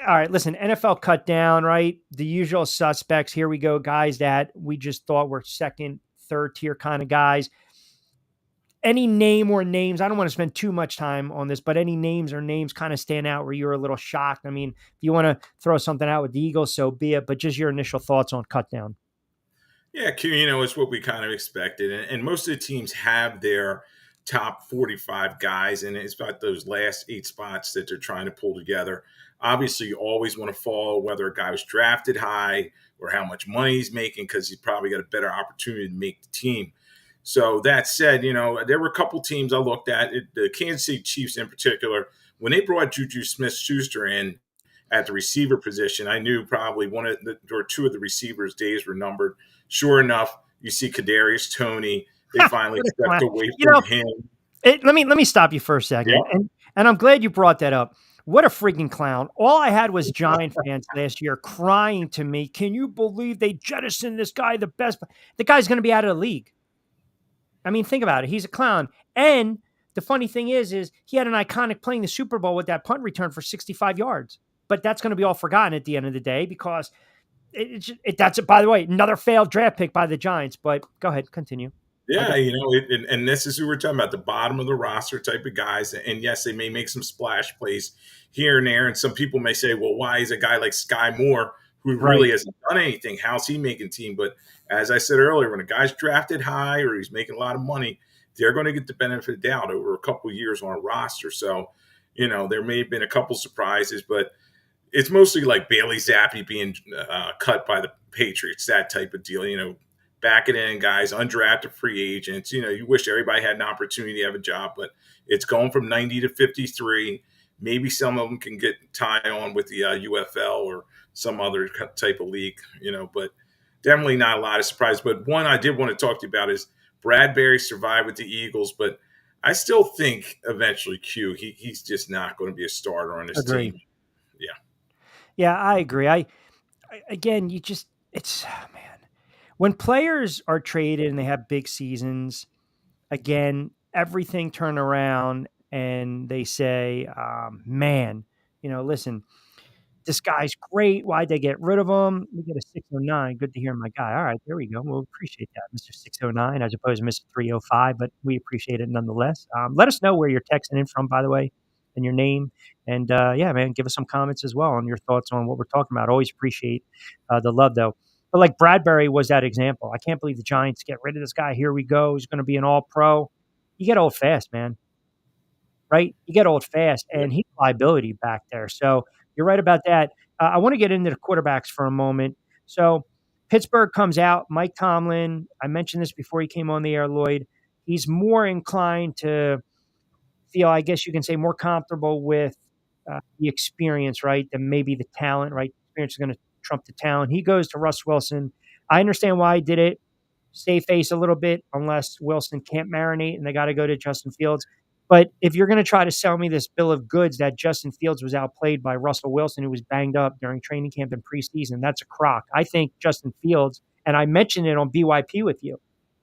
All right, listen, NFL Cutdown, right? The usual suspects. Here we go, guys that we just thought were second, third tier kind of guys. Any name or names, I don't want to spend too much time on this, but any names or names kind of stand out where you're a little shocked? I mean, if you want to throw something out with the Eagles, so be it, but just your initial thoughts on Cutdown. Yeah, Q, it's what we kind of expected. And most of the teams have their top 45 guys, and it's about those last 8 spots that they're trying to pull together. Obviously, you always want to follow whether a guy was drafted high or how much money he's making, because he's probably got a better opportunity to make the team. So that said, there were a couple teams I looked at, the Kansas City Chiefs in particular. When they brought Juju Smith-Schuster in at the receiver position, I knew probably one of the or two of the receivers' days were numbered. Sure enough, you see Kadarius Toney. They finally stepped away from him. Let me stop you for a second. Yeah. And I'm glad you brought that up. What a freaking clown. All I had was Giant fans last year crying to me, can you believe they jettisoned this guy, the best? The guy's going to be out of the league. I mean, think about it. He's a clown. And the funny thing is he had an iconic play in the Super Bowl with that punt return for 65 yards. But that's going to be all forgotten at the end of the day, because that's, by the way, another failed draft pick by the Giants. But go ahead, continue. Yeah, and this is who we're talking about, the bottom of the roster type of guys. And yes, they may make some splash plays here and there. And some people may say, well, why is a guy like Sky Moore, who really hasn't done anything, how's he making team? But as I said earlier, when a guy's drafted high or he's making a lot of money, they're going to get the benefit of the doubt over a couple of years on a roster. So, there may have been a couple surprises, but it's mostly like Bailey Zappi being cut by the Patriots, that type of deal. Back it in, guys, undrafted free agents. You wish everybody had an opportunity to have a job, but it's going from 90 to 53. Maybe some of them can get tie on with the UFL or some other type of league, but definitely not a lot of surprise. But one I did want to talk to you about is Bradbury survived with the Eagles, but I still think eventually, Q, he's just not going to be a starter on this team. Yeah. Yeah, I agree. Man. When players are traded and they have big seasons, again, everything turn around and they say, man, listen, this guy's great. Why'd they get rid of him? We get a 609. Good to hear my guy. All right, there we go. We'll appreciate that, Mr. 609, as opposed to Mr. 305, but we appreciate it nonetheless. Let us know where you're texting in from, by the way, and your name. And yeah, man, give us some comments as well on your thoughts on what we're talking about. Always appreciate the love, though. But like Bradbury was that example. I can't believe the Giants get rid of this guy. Here we go. He's going to be an all-pro. You get old fast, man. Right? You get old fast, and he's a liability back there. So you're right about that. I want to get into the quarterbacks for a moment. So Pittsburgh comes out. Mike Tomlin, I mentioned this before he came on the air, Lloyd. He's more inclined to feel, I guess you can say, more comfortable with the experience, right, than maybe the talent, right? Experience is going to trump the talent. He goes to Russ Wilson. I understand why he did it. Stay face a little bit unless Wilson can't marinate and they got to go to Justin Fields. But if you're going to try to sell me this bill of goods that Justin Fields was outplayed by Russell Wilson, who was banged up during training camp and preseason, that's a crock. I think Justin Fields, and I mentioned it on BYP with you,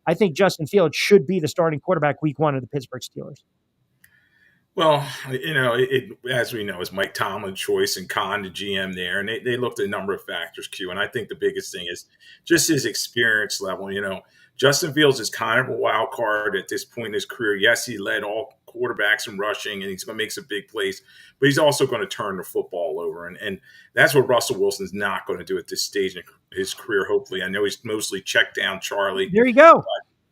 I think Justin Fields should be the starting quarterback week 1 of the Pittsburgh Steelers. Well, as we know, it's Mike Tomlin's choice and Khan, the GM there, and they looked at a number of factors, Q. And I think the biggest thing is just his experience level. Justin Fields is kind of a wild card at this point in his career. Yes, he led all quarterbacks in rushing, and he's going to make some big plays, but he's also going to turn the football over. And that's what Russell Wilson's not going to do at this stage in his career, hopefully. I know he's mostly check down Charlie. There you go.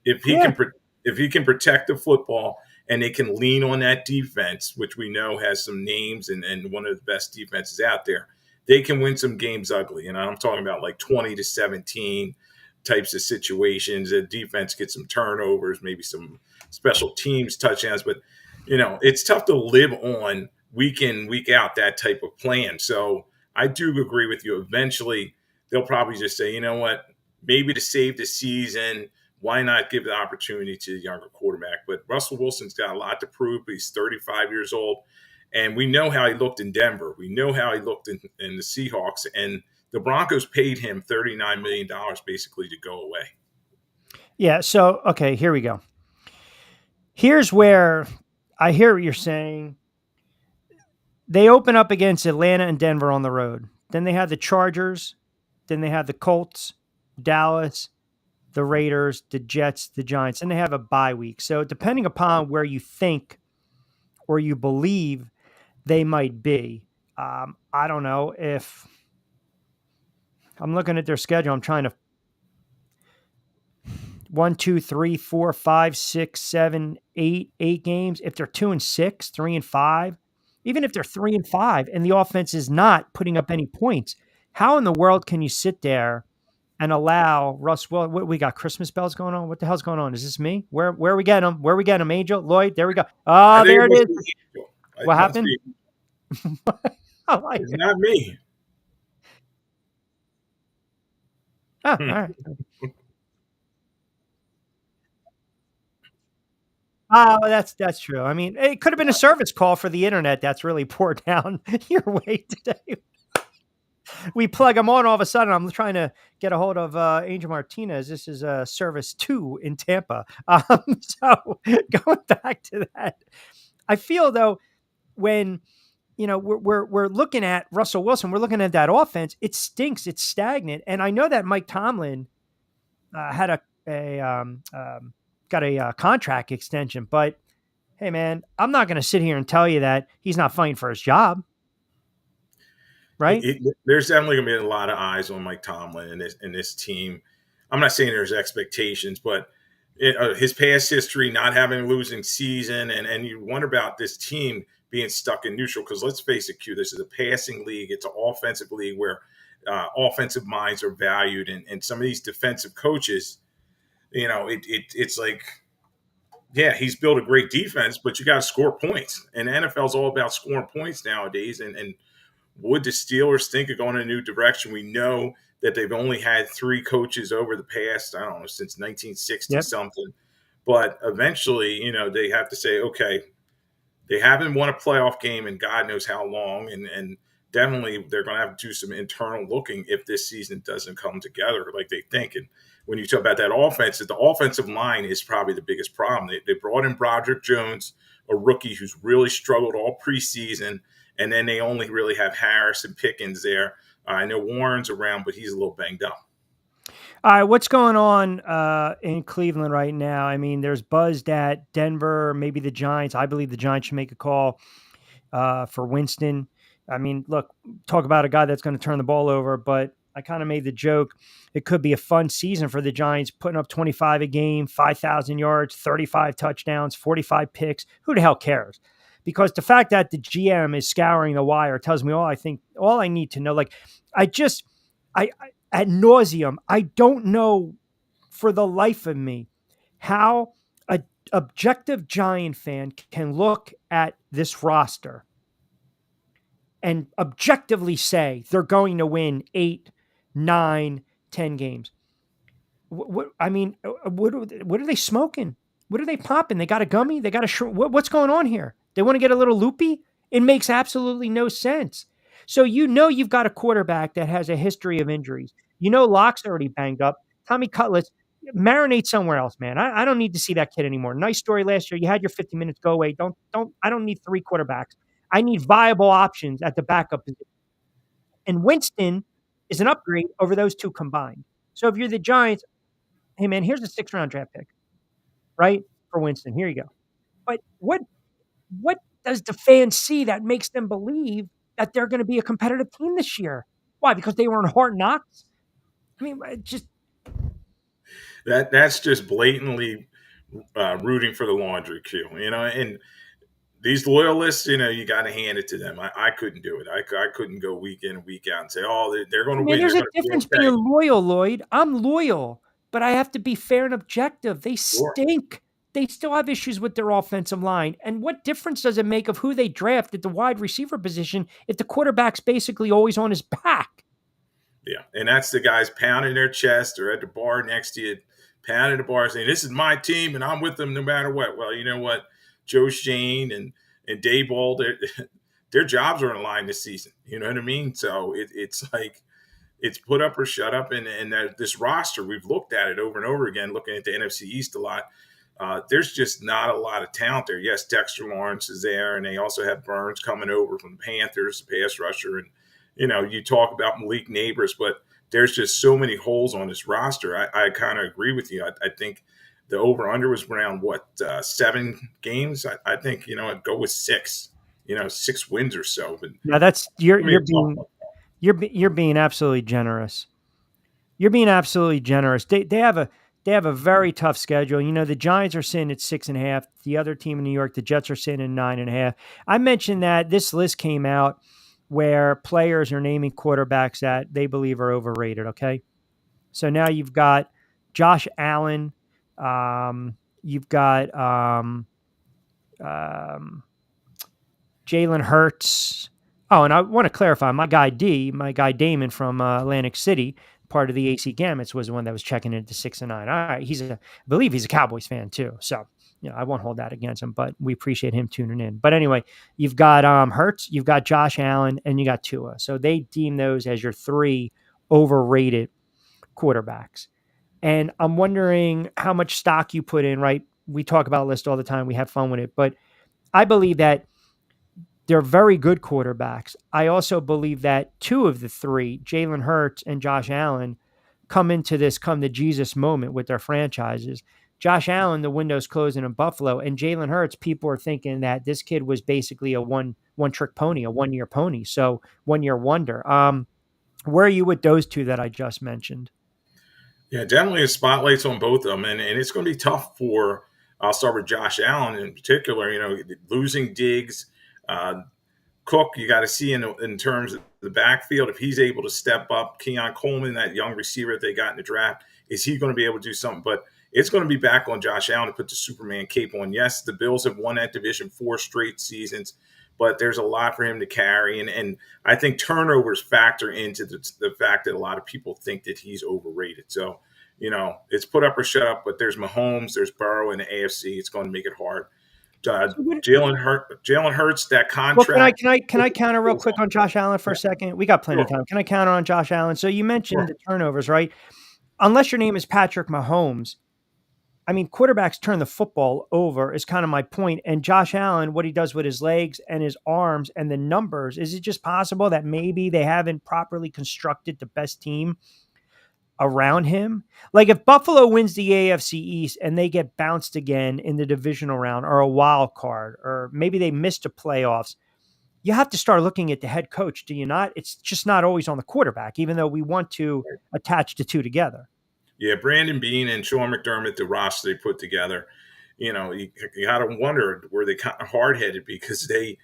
If he can protect the football and they can lean on that defense, which we know has some names and one of the best defenses out there, they can win some games ugly. And I'm talking about like 20-17 types of situations. The defense gets some turnovers, maybe some special teams touchdowns. But, it's tough to live on week in, week out, that type of plan. So I do agree with you. Eventually, they'll probably just say, you know what, maybe to save the season, why not give the opportunity to the younger quarterback? But Russell Wilson's got a lot to prove. He's 35 years old. And we know how he looked in Denver. We know how he looked in the Seahawks. And the Broncos paid him $39 million basically to go away. Yeah. So, okay, here we go. Here's where I hear what you're saying. They open up against Atlanta and Denver on the road. Then they have the Chargers. Then they have the Colts, Dallas, the Raiders, the Jets, the Giants, and they have a bye week. So depending upon where you think or you believe they might be, I don't know if I'm looking at their schedule. I'm trying to 1, 2, 3, 4, 5, 6, 7, 8 games. If they're 2-6, 3-5, even if they're 3-5 and the offense is not putting up any points, how in the world can you sit there and allow Russ? Well, we got Christmas bells going on. What the hell's going on? Is this me? Where we get them? Where we get them? Angel, Lloyd, there we go. Oh, there it is. What happened? It's not me. Oh, all right. Oh, that's true. I mean, it could have been a service call for the internet that's really poured down your way today. We plug them on all of a sudden. I'm trying to get a hold of Angel Martinez. This is service 2 in Tampa. So going back to that, I feel though when we're looking at Russell Wilson, we're looking at that offense. It stinks. It's stagnant. And I know that Mike Tomlin had got a contract extension, but hey, man, I'm not going to sit here and tell you that he's not fighting for his job. Right? There's definitely going to be a lot of eyes on Mike Tomlin and this team. I'm not saying there's expectations, but his past history, not having a losing season, and you wonder about this team being stuck in neutral. Because let's face it, Q, this is a passing league. It's an offensive league where offensive minds are valued, and some of these defensive coaches, it's like, yeah, he's built a great defense, but you got to score points, and the NFL's all about scoring points nowadays, and would the Steelers think of going in a new direction? We know that they've only had 3 coaches over the past, I don't know, since 1960 something. But eventually, they have to say, okay, they haven't won a playoff game in God knows how long. And definitely they're going to have to do some internal looking if this season doesn't come together like they think. And when you talk about that offense, the offensive line is probably the biggest problem. They brought in Broderick Jones, a rookie who's really struggled all preseason. And then they only really have Harris and Pickens there. I know Warren's around, but he's a little banged up. All right, what's going on in Cleveland right now? I mean, there's buzz that Denver, maybe the Giants. I believe the Giants should make a call for Winston. I mean, look, talk about a guy that's going to turn the ball over, but I kind of made the joke. It could be a fun season for the Giants, putting up 25 a game, 5,000 yards, 35 touchdowns, 45 picks. Who the hell cares? Because the fact that the GM is scouring the wire tells me all I need to know. Like, I ad nauseum, I don't know for the life of me how an objective Giant fan can look at this roster and objectively say they're going to win 8, 9, 10 games. What are they smoking? What are they popping? They got a gummy? They got a what's going on here? They want to get a little loopy? It makes absolutely no sense. So you've got a quarterback that has a history of injuries. Locke's already banged up. Tommy Cutlets, marinate somewhere else, man. I don't need to see that kid anymore. Nice story last year. You had your 50 minutes. Go away. I don't need 3 quarterbacks. I need viable options at the backup position. And Winston is an upgrade over those 2 combined. So if you're the Giants, hey man, here's a 6th-round draft pick, right? For Winston. Here you go. But what does the fans see that makes them believe that they're going to be a competitive team this year? Why? Because they were in Hard Knocks? I mean, that's just blatantly rooting for the laundry queue, and these loyalists, you got to hand it to them. I couldn't do it. I couldn't go week in and week out and say, oh, they're going to win. There's a difference being loyal, Lloyd. I'm loyal, but I have to be fair and objective. They stink. They still have issues with their offensive line. And what difference does it make of who they draft at the wide receiver position if the quarterback's basically always on his back? Yeah, and that's the guys pounding their chest or at the bar next to you, pounding the bar saying, this is my team and I'm with them no matter what. Well, you know what? Joe Shane and Dave Ball, their jobs are in line this season. You know what I mean? So it's like it's put up or shut up. And this roster, we've looked at it over and over again, looking at the NFC East a lot. There's just not a lot of talent there. Yes, Dexter Lawrence is there, and they also have Burns coming over from the Panthers, the pass rusher. And, you talk about Malik Neighbors, but there's just so many holes on this roster. I kind of agree with you. I think the over-under was around, 7 games? I think, I'd go with 6, 6 wins or so. But now that's you're being absolutely generous. You're being absolutely generous. They have a very tough schedule. The Giants are sitting at 6.5. The other team in New York, the Jets, are sitting at 9.5. I mentioned that this list came out where players are naming quarterbacks that they believe are overrated. Okay, so now you've got Josh Allen. You've got Jalen Hurts. Oh, and I want to clarify, my guy Damon from Atlantic City, part of the AC Gamuts, was the one that was checking into 6 and 9. All right, I believe he's a Cowboys fan too. So, I won't hold that against him, but we appreciate him tuning in. But anyway, you've got Hurts, you've got Josh Allen, and you got Tua. So they deem those as your 3 overrated quarterbacks. And I'm wondering how much stock you put in, right? We talk about a list all the time. We have fun with it. But I believe that they're very good quarterbacks. I also believe that 2 of the 3, Jalen Hurts and Josh Allen, come into this come to Jesus moment with their franchises. Josh Allen, the window's closing in Buffalo, and Jalen Hurts, people are thinking that this kid was basically a one-trick pony, a one-year pony. So 1-year wonder. Where are you with those 2 that I just mentioned? Yeah, definitely a spotlight's on both of them. And it's going to be tough I'll start with Josh Allen in particular, losing Diggs. Cook, you got to see in terms of the backfield, if he's able to step up. Keon Coleman, that young receiver that they got in the draft, is he going to be able to do something? But it's going to be back on Josh Allen to put the Superman cape on. Yes, the Bills have won that division 4 straight seasons, but there's a lot for him to carry. And I think turnovers factor into the fact that a lot of people think that he's overrated. So, it's put up or shut up, but there's Mahomes, there's Burrow in the AFC. It's going to make it hard. Jalen Hurts, that contract. Well, can I counter real quick on Josh Allen for a second? We got plenty of time. Can I counter on Josh Allen? So you mentioned the turnovers, right? Unless your name is Patrick Mahomes, I mean, quarterbacks turn the football over is kind of my point. And Josh Allen, what he does with his legs and his arms and the numbers, is it just possible that maybe they haven't properly constructed the best team around him? Like if Buffalo wins the AFC East and they get bounced again in the divisional round or a wild card, or maybe they missed the playoffs, you have to start looking at the head coach, do you not? It's just not always on the quarterback, even though we want to attach the 2 together. Yeah, Brandon Beane and Sean McDermott, the roster they put together, you got to wonder, were they kind of hard-headed because they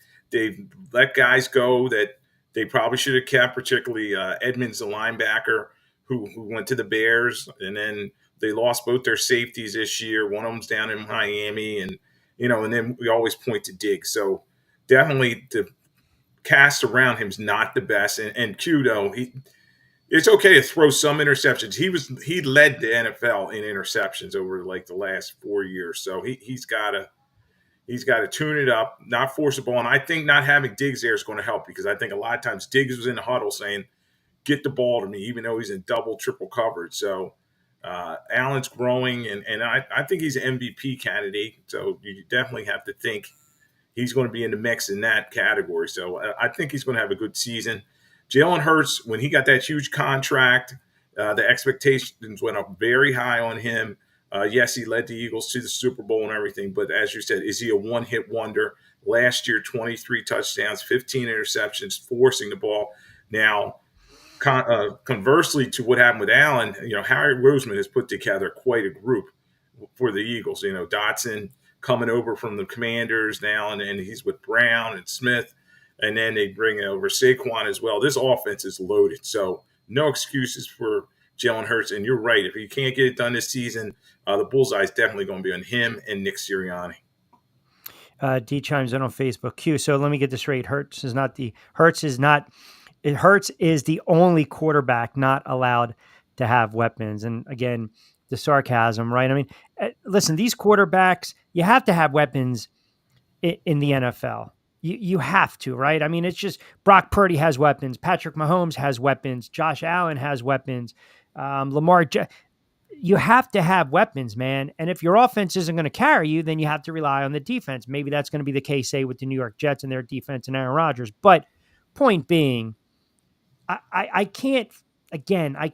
let guys go that they probably should have kept, particularly Edmonds, the linebacker, who went to the Bears, and then they lost both their safeties this year. One of them's down in Miami, and then we always point to Diggs. So definitely the cast around him is not the best. And Q, though, it's okay to throw some interceptions. He led the NFL in interceptions over like the last 4 years. So he's got to tune it up, not force the ball. And I think not having Diggs there is going to help, because I think a lot of times Diggs was in the huddle saying, "Get the ball to me," even though he's in double, triple coverage. So Allen's growing, and I think he's an MVP candidate. So you definitely have to think he's going to be in the mix in that category. So I think he's going to have a good season. Jalen Hurts, when he got that huge contract, the expectations went up very high on him. Yes, he led the Eagles to the Super Bowl and everything, but as you said, is he a one-hit wonder? Last year, 23 touchdowns, 15 interceptions, forcing the ball. Now, conversely to what happened with Allen, Harry Roseman has put together quite a group for the Eagles. Dotson coming over from the Commanders now, and he's with Brown and Smith, and then they bring over Saquon as well. This offense is loaded, so no excuses for Jalen Hurts. And you're right, if he can't get it done this season, the bullseye is definitely going to be on him and Nick Sirianni. D chimes in on Facebook. Q. So let me get this straight. Hurts is the only quarterback not allowed to have weapons. And again, the sarcasm, right? I mean, listen, these quarterbacks, you have to have weapons in the NFL. You have to, right? I mean, it's just Brock Purdy has weapons. Patrick Mahomes has weapons. Josh Allen has weapons. You have to have weapons, man. And if your offense isn't going to carry you, then you have to rely on the defense. Maybe that's going to be the case, say, with the New York Jets and their defense and Aaron Rodgers. But point being, I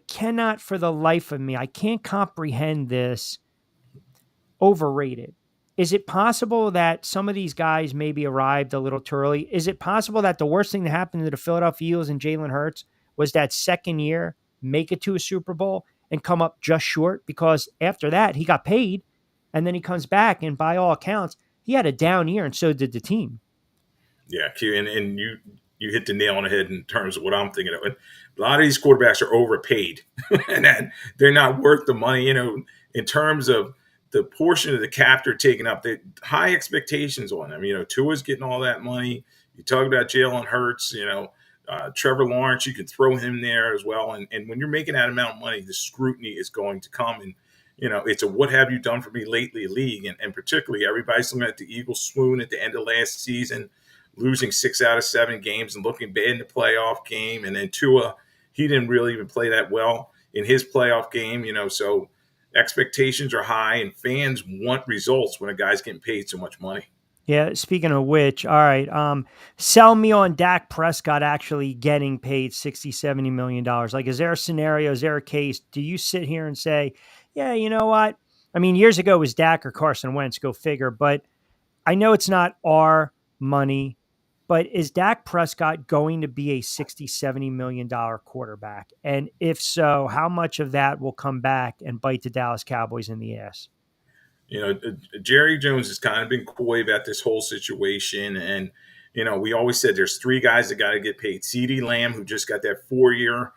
cannot for the life of me, I can't comprehend this overrated. Is it possible that some of these guys maybe arrived a little too early? Is it possible that the worst thing that happened to the Philadelphia Eagles and Jalen Hurts was that second year, make it to a Super Bowl and come up just short? Because after that, he got paid, and then he comes back, and by all accounts, he had a down year, and so did the team. Yeah, Q, and you hit the nail on the head in terms of what I'm thinking of. A lot of these quarterbacks are overpaid, and they're not worth the money. In terms of the portion of the cap they're taking up, the high expectations on them. Tua's getting all that money. You talk about Jalen Hurts, Trevor Lawrence, you can throw him there as well. And when you're making that amount of money, the scrutiny is going to come. And, it's a what have you done for me lately league. And particularly everybody's looking at the Eagles swoon at the end of last season, losing 6 out of 7 games and looking bad in the playoff game. And then Tua, he didn't really even play that well in his playoff game, so expectations are high and fans want results when a guy's getting paid so much money. Yeah, speaking of which, all right, sell me on Dak Prescott actually getting paid $60-70 million. Like, is there a scenario, is there a case? Do you sit here and say, yeah, you know what? I mean, years ago it was Dak or Carson Wentz, go figure, but I know it's not our money, but is Dak Prescott going to be a $60-70 million quarterback? And if so, how much of that will come back and bite the Dallas Cowboys in the ass? Jerry Jones has kind of been coy about this whole situation. And, we always said there's 3 guys that got to get paid. CeeDee Lamb, who just got that 4-year,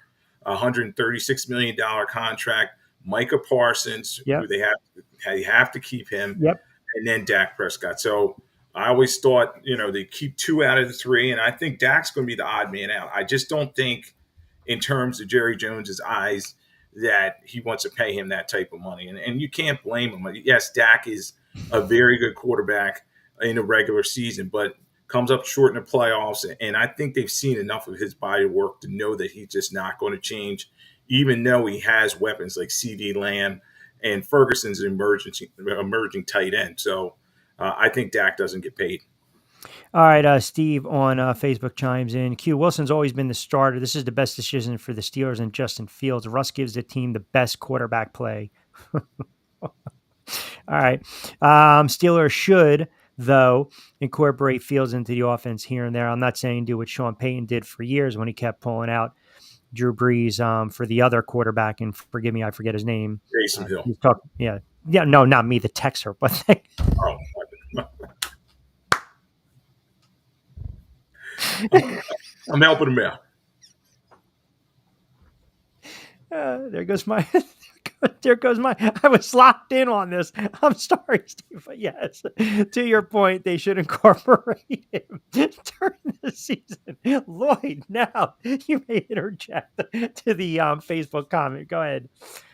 $136 million contract. Micah Parsons, who they have to keep him. Yep. And then Dak Prescott. So I always thought, they keep 2 out of the 3. And I think Dak's going to be the odd man out. I just don't think in terms of Jerry Jones's eyes that he wants to pay him that type of money. And you can't blame him. Yes, Dak is a very good quarterback in a regular season, but comes up short in the playoffs. And I think they've seen enough of his body of work to know that he's just not going to change, even though he has weapons like CeeDee Lamb and Ferguson's an emerging tight end. So I think Dak doesn't get paid. All right, Steve on Facebook chimes in. Q, Wilson's always been the starter. This is the best decision for the Steelers and Justin Fields. Russ gives the team the best quarterback play. All right. Steelers should, though, incorporate Fields into the offense here and there. I'm not saying do what Sean Payton did for years when he kept pulling out Drew Brees for the other quarterback. And forgive me, I forget his name. Jason Hill. Yeah, no, not me, the texter. But I'm helping him out. There goes my There goes I was locked in on this. I'm sorry, Steve, but yes, to your point, they should incorporate him during the season. Lloyd, now you may interject to the Facebook comment. Go ahead.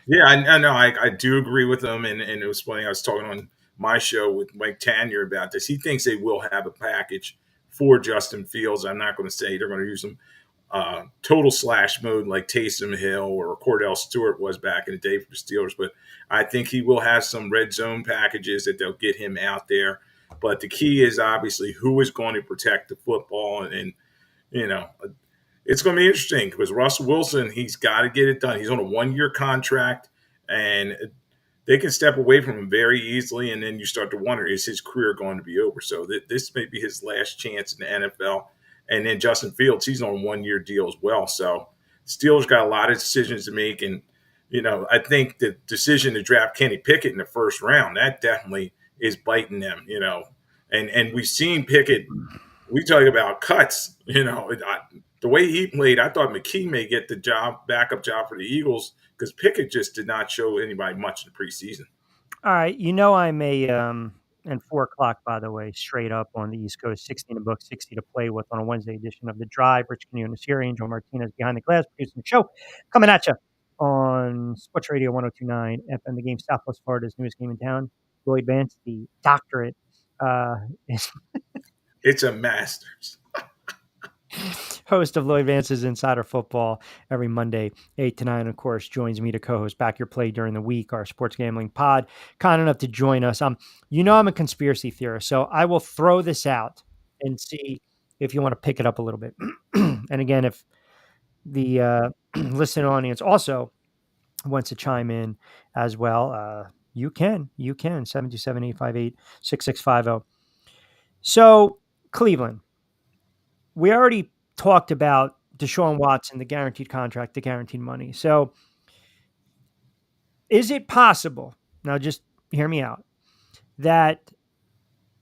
Yeah, I know. I do agree with him, and it was funny. I was talking on my show with Mike Tanier about this. He thinks they will have a package for Justin Fields. I'm not going to say they're going to use him total slash mode like Taysom Hill or Cordell Stewart was back in the day for the Steelers, but I think he will have some red zone packages that they'll get him out there. But the key is obviously who is going to protect the football, and you know, it's going to be interesting because Russ Wilson, he's got to get it done. He's on a 1-year contract, and they can step away from him very easily, and then you start to wonder, is his career going to be over? So this may be his last chance in the NFL. And then Justin Fields, he's on a 1-year deal as well. So Steelers got a lot of decisions to make. And, I think the decision to draft Kenny Pickett in the first round, that definitely is biting them, And we've seen Pickett, we talk about cuts, the way he played, I thought McKee may get the backup job for the Eagles because Pickett just did not show anybody much in the preseason. All right. I'm and 4:00, by the way, straight up on the East Coast, 16 to book, 60 to play with on a Wednesday edition of The Drive. Rich Quinones here, Angel Martinez behind the glass, producing the show. Coming at you on Sports Radio 102.9 FM, the game, Southwest Florida's newest game in town. Lloyd Vance, the doctorate. It's a master's. Host of Lloyd Vance's Insider Football every Monday, 8 to 9, of course, joins me to co-host Back Your Play during the week, our sports gambling pod. Kind enough to join us. I'm a conspiracy theorist, so I will throw this out and see if you want to pick it up a little bit. And again, if the listening audience also wants to chime in as well, you can, 727-858-6650. So, Cleveland. We already talked about Deshaun Watson, the guaranteed contract, the guaranteed money. So is it possible, now just hear me out, that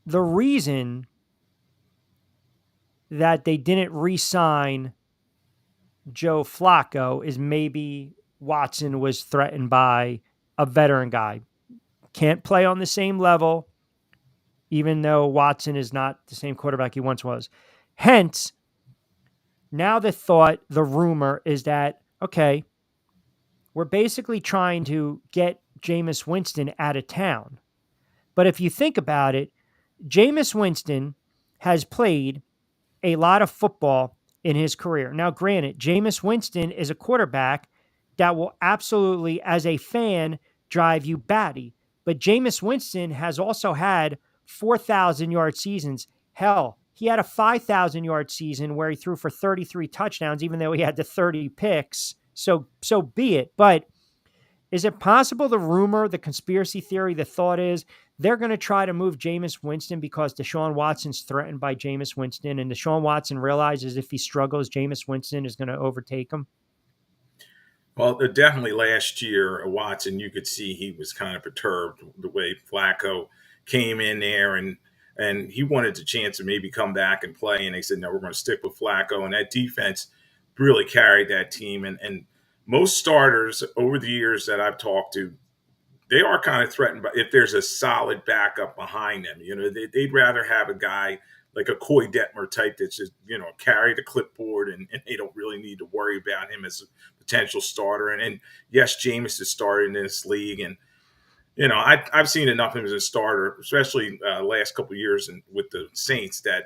the reason that they didn't re-sign Joe Flacco is maybe Watson was threatened by a veteran guy? Can't play on the same level, even though Watson is not the same quarterback he once was. Hence, now the rumor is that, okay, we're basically trying to get Jameis Winston out of town. But if you think about it, Jameis Winston has played a lot of football in his career. Now, granted, Jameis Winston is a quarterback that will absolutely, as a fan, drive you batty. But Jameis Winston has also had 4,000-yard seasons. Hell, he had a 5,000-yard season where he threw for 33 touchdowns, even though he had the 30 picks. So be it. But is it possible the rumor, the conspiracy theory, the thought is they're going to try to move Jameis Winston because Deshaun Watson's threatened by Jameis Winston, and Deshaun Watson realizes if he struggles, Jameis Winston is going to overtake him? Well, definitely last year, Watson, you could see he was kind of perturbed the way Flacco came in there and he wanted the chance to maybe come back and play. And they said, no, we're going to stick with Flacco. And that defense really carried that team. And most starters over the years that I've talked to, they are kind of threatened by if there's a solid backup behind them. They'd rather have a guy like a Coy Detmer type that's just, carry the clipboard and they don't really need to worry about him as a potential starter. And yes, Jameis is starting in this league. And I've seen enough of him as a starter, especially last couple of years with the Saints, that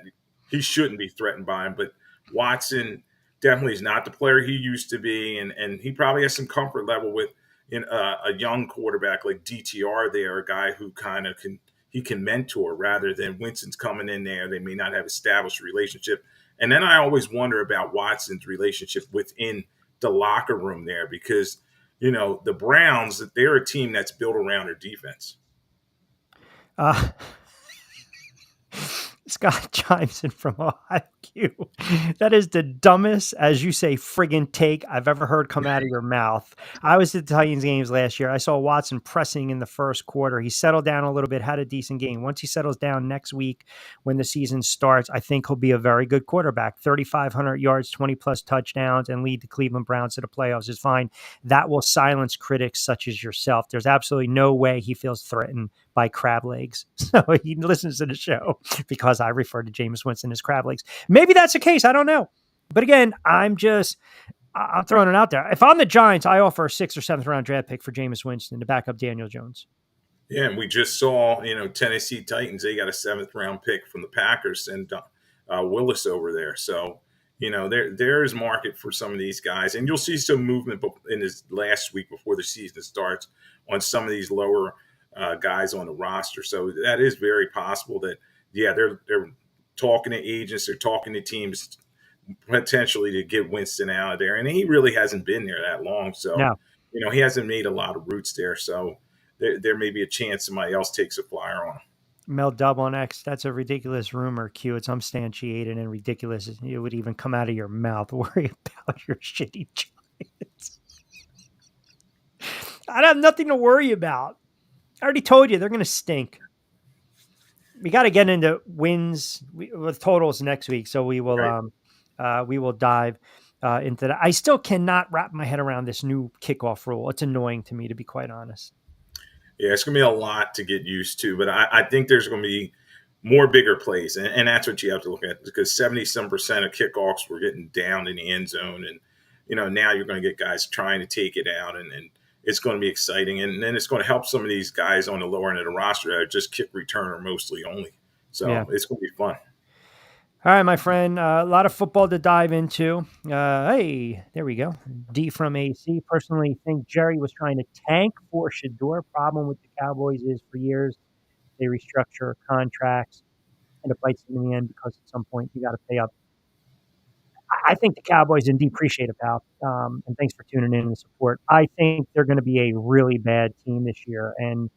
he shouldn't be threatened by him. But Watson definitely is not the player he used to be, and he probably has some comfort level with a young quarterback like DTR there, a guy who kind of can mentor rather than Winston's coming in there. They may not have established a relationship. And then I always wonder about Watson's relationship within the locker room there because – the Browns, they're a team that's built around their defense. Scott chimes in from Ohio Q. That is the dumbest, as you say, friggin' take I've ever heard come out of your mouth. I was at the Titans games last year. I saw Watson pressing in the first quarter. He settled down a little bit, had a decent game. Once he settles down next week when the season starts, I think he'll be a very good quarterback. 3,500 yards, 20 plus touchdowns, and lead the Cleveland Browns to the playoffs is fine. That will silence critics such as yourself. There's absolutely no way he feels threatened by crab legs. So he listens to the show because I refer to Jameis Winston as crab legs. Maybe that's the case. I don't know. But again, I'm throwing it out there. If I'm the Giants, I offer a 6th or 7th round draft pick for Jameis Winston to back up Daniel Jones. Yeah, and we just saw, Tennessee Titans, they got a 7th round pick from the Packers and Willis over there. So, there is market for some of these guys. And you'll see some movement in this last week before the season starts on some of these lower guys on the roster. So that is very possible that, they're talking to agents, they're talking to teams potentially to get Winston out of there. And he really hasn't been there that long. So, No. He hasn't made a lot of roots there. So there may be a chance somebody else takes a flyer on him. Mel Dub on X, that's a ridiculous rumor, Q. It's unsubstantiated and ridiculous. It would even come out of your mouth. Worry about your shitty Giants. I have nothing to worry about. I already told you they're going to stink. We got to get into wins with totals next week, so we will dive into that. I still cannot wrap my head around this new kickoff rule. It's annoying to me, to be quite honest. Yeah, it's going to be a lot to get used to, but I think there's going to be more bigger plays, and that's what you have to look at, because 70-some% of kickoffs were getting down in the end zone, and now you're going to get guys trying to take it out, and it's going to be exciting, and then it's going to help some of these guys on the lower end of the roster that are just kick returner mostly only. So It's going to be fun. All right, my friend, a lot of football to dive into. Hey, there we go. D from AC. Personally think Jerry was trying to tank for Shador. Problem with the Cowboys is for years they restructure contracts and it bites them in the end because at some point you got to pay up. I think the Cowboys indeed appreciate it, pal. And thanks for tuning in and support. I think they're going to be a really bad team this year. And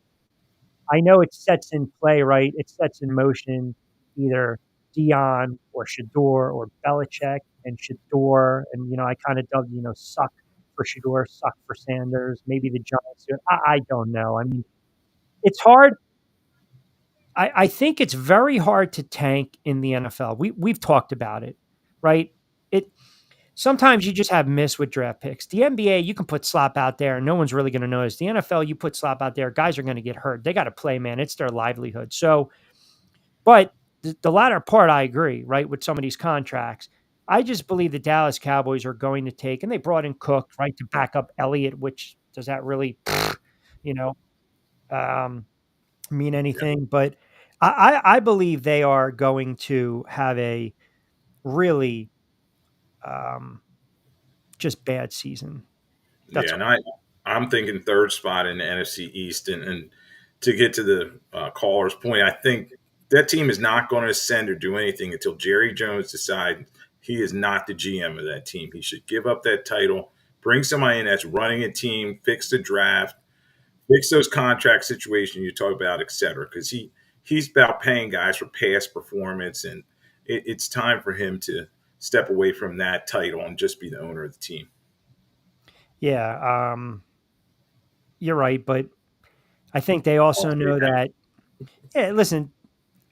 I know it sets in play, right? It sets in motion either Deion or Shador or Belichick and Shador. And, I kind of dubbed, suck for Shador, suck for Sanders, maybe the Giants. I don't know. I mean, it's hard. I think it's very hard to tank in the NFL. We've talked about it, right? Sometimes you just have miss with draft picks. The NBA, you can put slop out there and no one's really going to notice. The NFL, you put slop out there, guys are going to get hurt. They got to play, man. It's their livelihood. So, but the latter part, I agree, right, with some of these contracts. I just believe the Dallas Cowboys are going to take, and they brought in Cook, right, to back up Elliott, which does that really, mean anything? Yeah. But I believe they are going to have a really just bad season. And I'm thinking third spot in the NFC East. And to get to the caller's point, I think that team is not going to ascend or do anything until Jerry Jones decides he is not the GM of that team. He should give up that title, bring somebody in that's running a team, fix the draft, fix those contract situations you talk about, et cetera, because he's about paying guys for past performance, and it's time for him to step away from that title and just be the owner of the team. Yeah, you're right, but I think they also know that. Yeah, listen,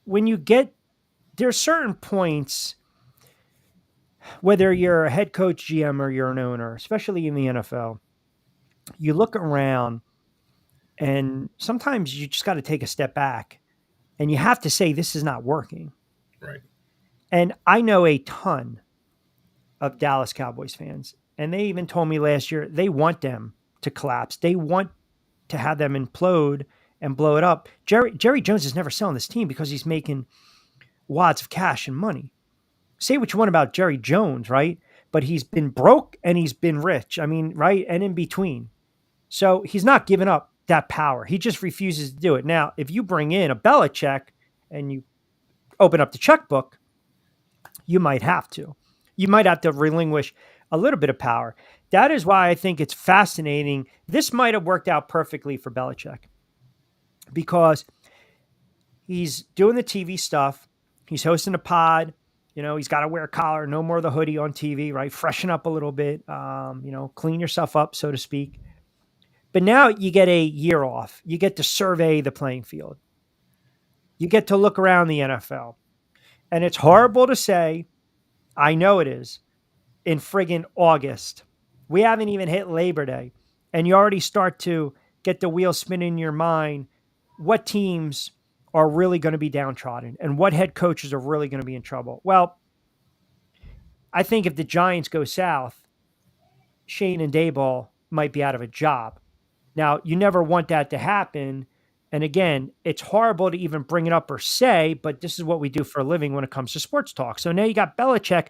when you there's certain points, whether you're a head coach, GM, or you're an owner, especially in the NFL, you look around, and sometimes you just got to take a step back, and you have to say this is not working. Right. And I know a ton of Dallas Cowboys fans, and they even told me last year they want them to collapse. They want to have them implode and blow it up. Jerry Jones is never selling this team because he's making wads of cash and money. Say what you want about Jerry Jones, right? But he's been broke and he's been rich. I mean, right? And in between. So he's not giving up that power. He just refuses to do it. Now, if you bring in a Belichick and you open up the checkbook, you might have to. You might have to relinquish a little bit of power. That is why I think it's fascinating. This might have worked out perfectly for Belichick because he's doing the TV stuff. He's hosting a pod. He's got to wear a collar, no more the hoodie on TV, right? Freshen up a little bit, clean yourself up, so to speak. But now you get a year off. You get to survey the playing field. You get to look around the NFL. And it's horrible to say, I know it is, in friggin' August. We haven't even hit Labor Day. And you already start to get the wheel spinning in your mind what teams are really going to be downtrodden and what head coaches are really going to be in trouble. Well, I think if the Giants go south, Shane and Daboll might be out of a job. Now, you never want that to happen. And again, it's horrible to even bring it up or say, but this is what we do for a living when it comes to sports talk. So now you got Belichick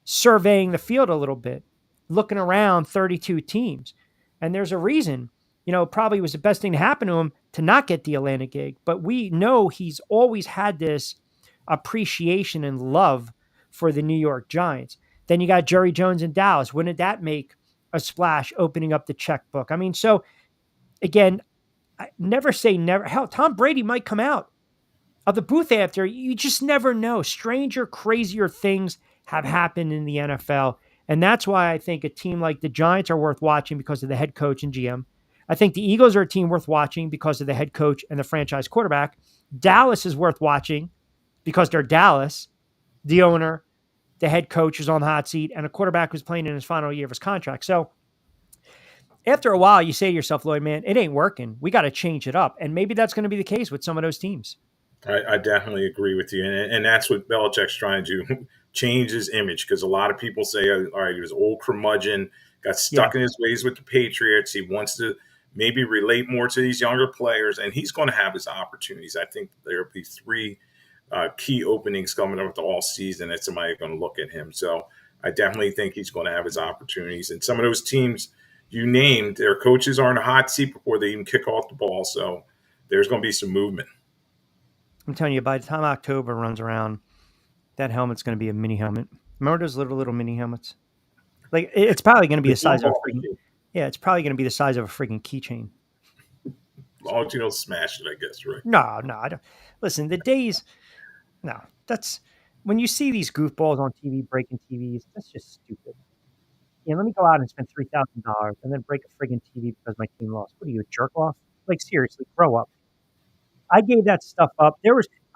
surveying the field a little bit, looking around 32 teams. And there's a reason, probably was the best thing to happen to him to not get the Atlanta gig. But we know he's always had this appreciation and love for the New York Giants. Then you got Jerry Jones in Dallas. Wouldn't that make a splash opening up the checkbook? I mean, so again, I never say never. Hell, Tom Brady might come out of the booth after. You just never know. Stranger, crazier things have happened in the NFL. And that's why I think a team like the Giants are worth watching because of the head coach and GM. I think the Eagles are a team worth watching because of the head coach and the franchise quarterback. Dallas is worth watching because they're Dallas. The owner, the head coach is on the hot seat, and a quarterback who's playing in his final year of his contract. So after a while, you say to yourself, Lloyd, man, it ain't working. We got to change it up. And maybe that's going to be the case with some of those teams. I definitely agree with you. And that's what Belichick's trying to do, change his image. Because a lot of people say, all right, he was old curmudgeon, got stuck in his ways with the Patriots. He wants to maybe relate more to these younger players, and he's going to have his opportunities. I think there will be 3 key openings coming up all season that somebody's going to look at him. So I definitely think he's going to have his opportunities. And some of those teams you named, their coaches are in a hot seat before they even kick off the ball. So there's going to be some movement. I'm telling you, by the time October runs around, that helmet's going to be a mini helmet. Remember those little mini helmets? Like it's probably going to be the size of it's probably going to be the size of a freaking keychain. As long as you don't smash it, I guess, right? No, I don't. Listen, the days. No, that's when you see these goofballs on TV breaking TVs. That's just stupid. Let me go out and spend $3,000 and then break a friggin' TV because my team lost. What are you, a jerk off? Like seriously, grow up. I gave that stuff up.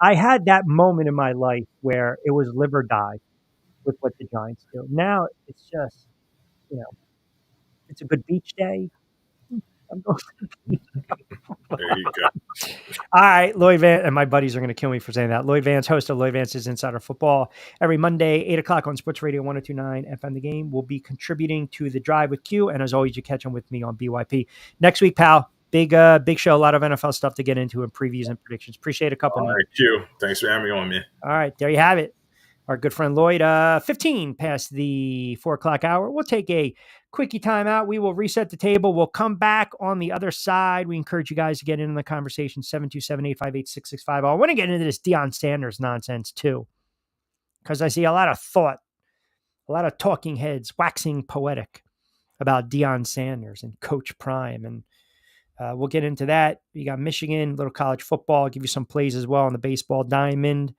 I had that moment in my life where it was live or die with what the Giants do. Now it's just, it's a good beach day. I'm going to the beach. There you go. All right, Lloyd Vance, and my buddies are going to kill me for saying that. Lloyd Vance, host of Lloyd Vance's Insider Football, every Monday, 8 o'clock on Sports Radio 102.9 FM The Game, will be contributing to The Drive with Q, and as always, you catch him with me on BYP. Next week, pal, big show, a lot of NFL stuff to get into and previews and predictions. Appreciate a couple. All right, Q. Thanks for having me on, man. All right, there you have it. Our good friend Lloyd, 15 past the 4 o'clock hour. We'll take a quickie timeout. We will reset the table. We'll come back on the other side. We encourage you guys to get in the conversation, 727-858-6650. I want to get into this Deion Sanders nonsense too, because I see a lot of thought, a lot of talking heads waxing poetic about Deion Sanders and Coach Prime. And we'll get into that. You got Michigan, little college football. I'll give you some plays as well on the baseball diamond.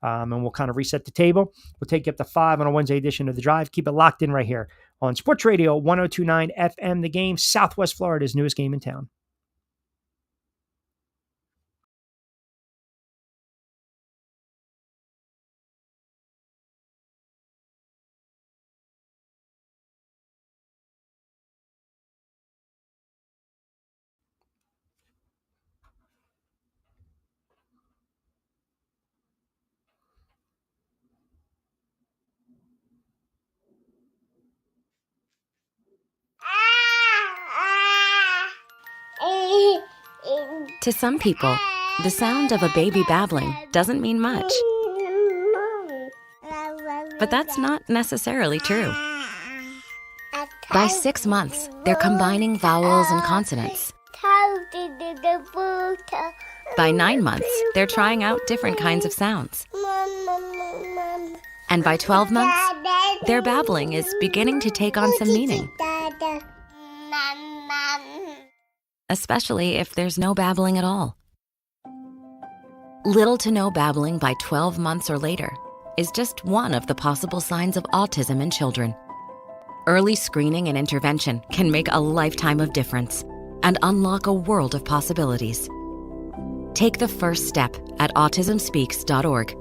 And we'll kind of reset the table. We'll take you up to 5 on a Wednesday edition of The Drive. Keep it locked in right here on Sports Radio 102.9 FM, The Game, Southwest Florida's newest game in town. To some people, the sound of a baby babbling doesn't mean much. But that's not necessarily true. By 6 months, they're combining vowels and consonants. By 9 months, they're trying out different kinds of sounds. And by 12 months, their babbling is beginning to take on some meaning. Especially if there's no babbling at all. Little to no babbling by 12 months or later is just one of the possible signs of autism in children. Early screening and intervention can make a lifetime of difference and unlock a world of possibilities. Take the first step at autismspeaks.org.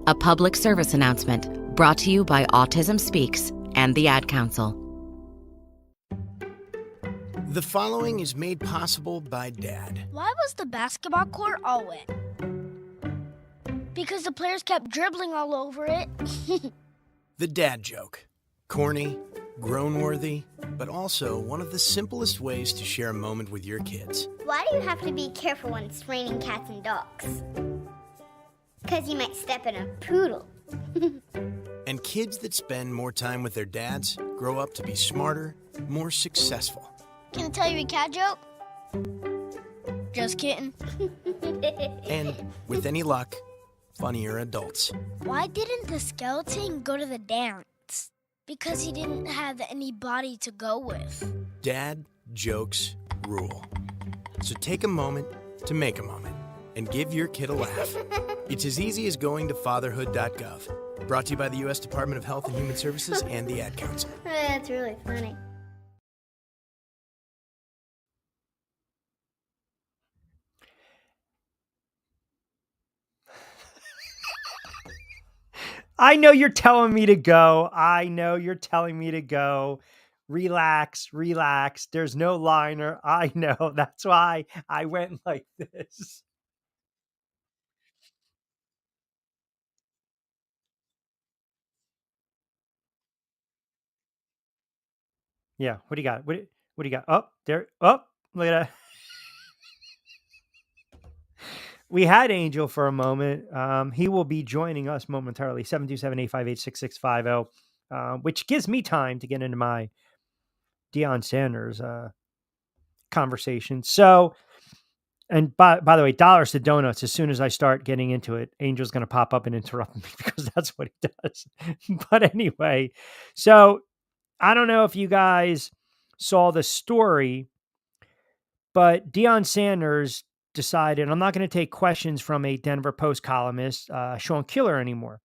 A public service announcement brought to you by Autism Speaks and the Ad Council. The following is made possible by Dad. Why was the basketball court all wet? Because the players kept dribbling all over it. The dad joke. Corny, grown-worthy, but also one of the simplest ways to share a moment with your kids. Why do you have to be careful when it's raining cats and dogs? Because you might step in a poodle. And kids that spend more time with their dads grow up to be smarter, more successful. Can I tell you a cat joke? Just kidding. And with any luck, funnier adults. Why didn't the skeleton go to the dance? Because he didn't have any body to go with. Dad jokes rule. So take a moment to make a moment and give your kid a laugh. It's as easy as going to fatherhood.gov. Brought to you by the U.S. Department of Health and Human Services and the Ad Council. That's really funny. I know you're telling me to go. Relax, relax. There's no liner. I know. That's why I went like this. Yeah. What do you got? What do you got? Oh, there. Oh, look at that. We had Angel for a moment. He will be joining us momentarily, 727-858-6650, which gives me time to get into my Deion Sanders conversation. So, and by the way, dollars to donuts, as soon as I start getting into it, Angel's going to pop up and interrupt me because that's what he does. But anyway, so I don't know if you guys saw the story, but Deion Sanders decided I'm not going to take questions from a Denver Post columnist, Sean Killer, anymore.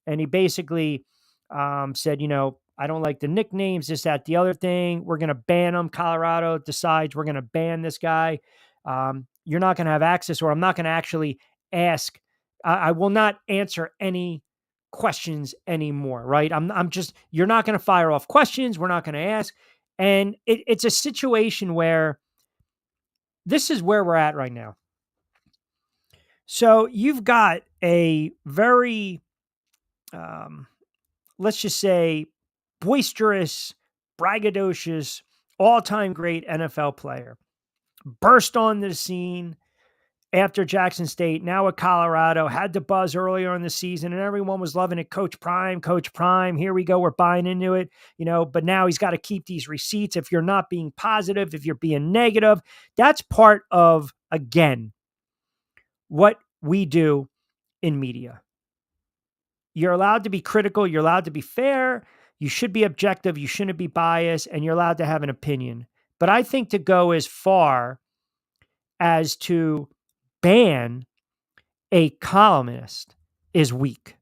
And he basically said, I don't like the nicknames, this, that, the other thing. We're going to ban them. Colorado decides we're going to ban this guy. You're not going to have access, or I'm not going to actually ask. I will not answer any questions anymore, right? I'm just, you're not going to fire off questions. We're not going to ask. And it's a situation where this is where we're at right now. So you've got a very, let's just say, boisterous, braggadocious, all-time great NFL player burst onto the scene after Jackson State, now at Colorado, had the buzz earlier in the season, and everyone was loving it. Coach Prime, here we go, we're buying into it, but now he's got to keep these receipts. If you're not being positive, if you're being negative, that's part of, again, what we do in media. You're allowed to be critical, you're allowed to be fair, you should be objective, you shouldn't be biased, and you're allowed to have an opinion. But I think to go as far as to ban a columnist is weak.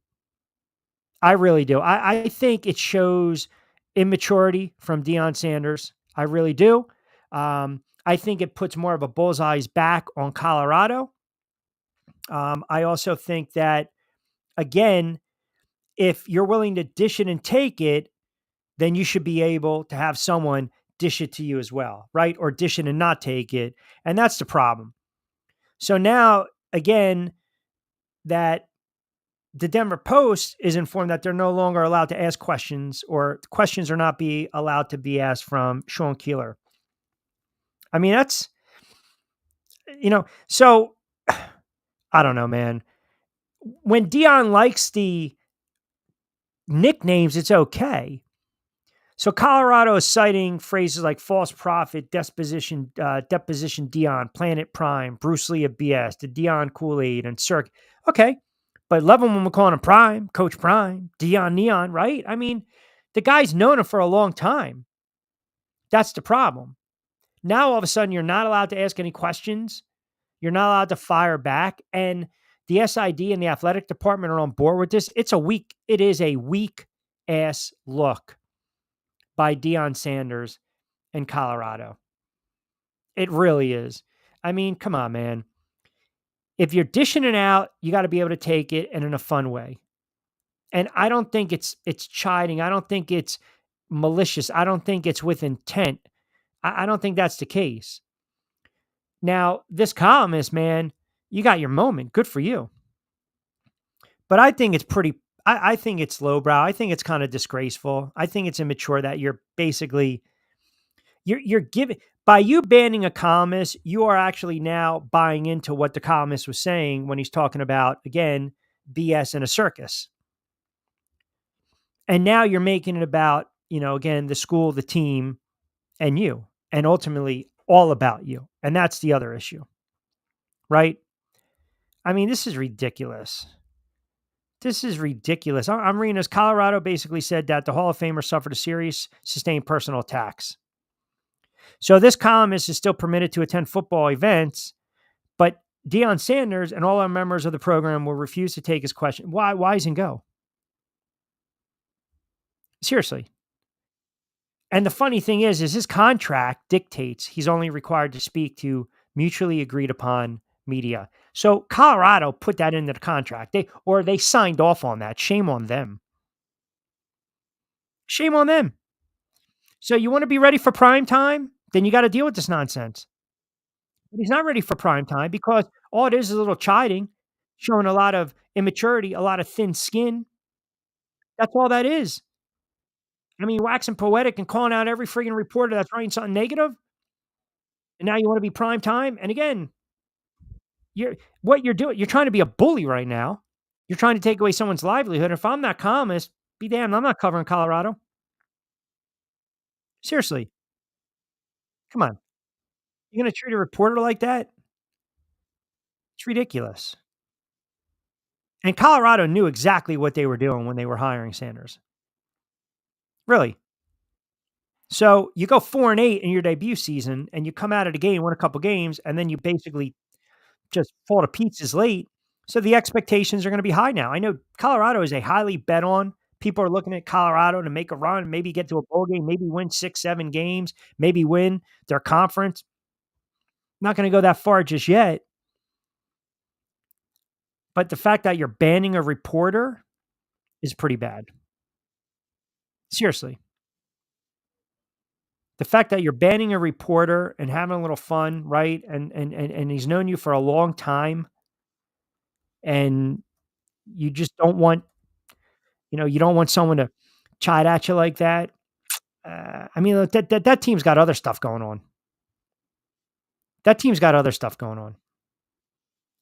I really do. I think it shows immaturity from Deion Sanders. I really do. I think it puts more of a bullseye's back on Colorado. I also think that, again, if you're willing to dish it and take it, then you should be able to have someone dish it to you as well, right? Or dish it and not take it. And that's the problem. So now, again, that the Denver Post is informed that they're no longer allowed to ask questions, or questions are not be allowed to be asked from Sean Keeler. I mean, that's, so I don't know, man. When Deion likes the nicknames, it's okay. So Colorado is citing phrases like false prophet, deposition Deion, Planet Prime, Bruce Lee of BS, the Deion Kool-Aid, and Cirque. Okay, but love him when we're calling him Prime, Coach Prime, Deion Neon, right? I mean, the guy's known him for a long time. That's the problem. Now all of a sudden you're not allowed to ask any questions. You're not allowed to fire back. And the SID and the athletic department are on board with this. It is a weak ass look by Deion Sanders in Colorado. It really is. I mean, come on, man. If you're dishing it out, you got to be able to take it and in a fun way. And I don't think it's chiding. I don't think it's malicious. I don't think it's with intent. I don't think that's the case. Now, this columnist, man, you got your moment. Good for you. But I think it's I think it's lowbrow. I think it's kind of disgraceful. I think it's immature that you're basically, you're giving, by you banning a columnist, you are actually now buying into what the columnist was saying when he's talking about, again, BS in a circus. And now you're making it about, again, the school, the team, and you, and ultimately all about you. And that's the other issue, right? I mean, this is ridiculous. This is ridiculous. I'm reading this. Colorado basically said that the Hall of Famer suffered a serious sustained personal attacks. So this columnist is still permitted to attend football events, but Deion Sanders and all our members of the program will refuse to take his question. Why doesn't go? Seriously. And the funny thing is his contract dictates he's only required to speak to mutually agreed upon media. So Colorado put that into the contract. They signed off on that. Shame on them. Shame on them. So you want to be ready for prime time? Then you got to deal with this nonsense. But he's not ready for prime time because all it is a little chiding, showing a lot of immaturity, a lot of thin skin. That's all that is. I mean, waxing poetic and calling out every friggin' reporter that's writing something negative. And now you want to be prime time. And again, what you're doing, you're trying to be a bully right now. You're trying to take away someone's livelihood. If I'm that columnist, be damned, I'm not covering Colorado. Seriously. Come on. You're going to treat a reporter like that? It's ridiculous. And Colorado knew exactly what they were doing when they were hiring Sanders. Really. So you go 4-8 in your debut season and you come out of the game, win a couple games, and then you basically just fall to pieces late. So the expectations are going to be high now. I know Colorado is a highly bet on. People are looking at Colorado to make a run, maybe get to a bowl game, maybe win 6-7 games, maybe win their conference. Not going to go that far just yet. But the fact that you're banning a reporter is pretty bad. Seriously. The fact that you're banning a reporter and having a little fun, right? And he's known you for a long time. And you just don't want, you don't want someone to chide at you like that. I mean, that team's got other stuff going on. That team's got other stuff going on.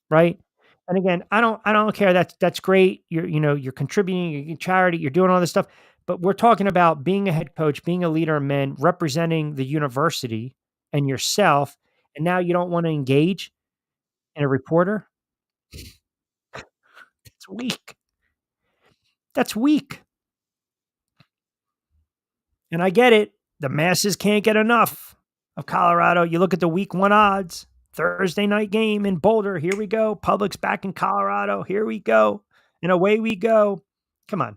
Right? And again, I don't care. That's great. You're contributing, you're charity, you're doing all this stuff. But we're talking about being a head coach, being a leader of men, representing the university and yourself. And now you don't want to engage in a reporter. That's weak. That's weak. And I get it. The masses can't get enough of Colorado. You look at the week 1 odds, Thursday night game in Boulder. Here we go. Public's back in Colorado. Here we go. And away we go. Come on.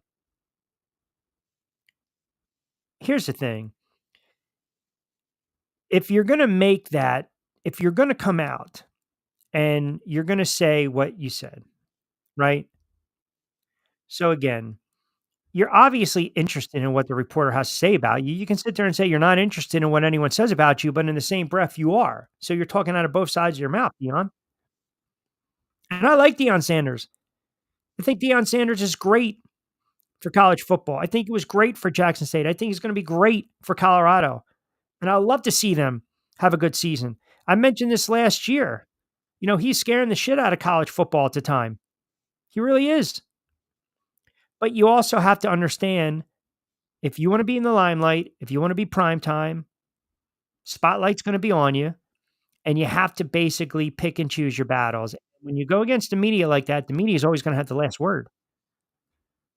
Here's the thing. If you're going to make that, if you're going to come out and you're going to say what you said, right? So again, you're obviously interested in what the reporter has to say about you. You can sit there and say you're not interested in what anyone says about you, but in the same breath, you are. So you're talking out of both sides of your mouth, Deion. And I like Deion Sanders. I think Deion Sanders is great for college football. I think it was great for Jackson State. I think he's going to be great for Colorado. And I'd love to see them have a good season. I mentioned this last year. He's scaring the shit out of college football at the time. He really is. But you also have to understand, if you want to be in the limelight, if you want to be prime time, spotlight's going to be on you, and you have to basically pick and choose your battles. When you go against the media like that, the media is always going to have the last word.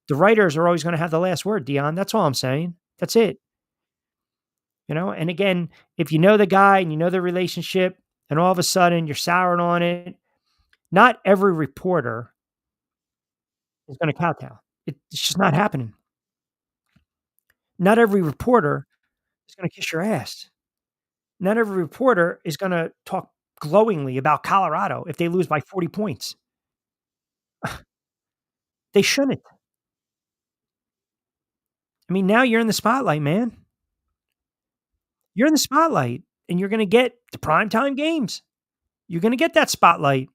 The writers are always going to have the last word, Deion. That's all I'm saying. That's it. And again, if you know the guy and you know the relationship, and all of a sudden you're souring on it. Not every reporter is going to cutdown. It's just not happening. Not every reporter is going to kiss your ass. Not every reporter is going to talk glowingly about Colorado if they lose by 40 points. They shouldn't. I mean, now you're in the spotlight, man. You're in the spotlight, and you're going to get the primetime games. You're going to get that spotlight.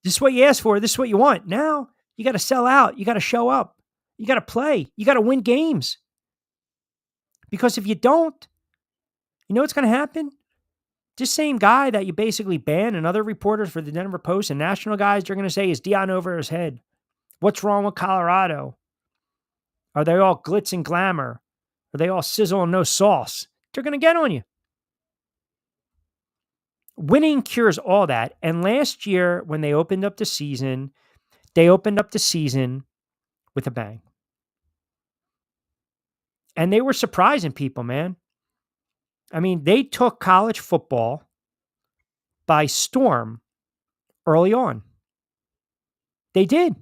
This is what you asked for. This is what you want. Now you got to sell out. You got to show up. You got to play. You got to win games. Because if you don't, you know what's going to happen? This same guy that you basically banned and other reporters for the Denver Post and national guys, they're going to say, is Deion over his head? What's wrong with Colorado? Are they all glitz and glamour? Are they all sizzle and no sauce? They're going to get on you. Winning cures all that. And last year, when they opened up the season with a bang. And they were surprising people, man. I mean, they took college football by storm early on. They did.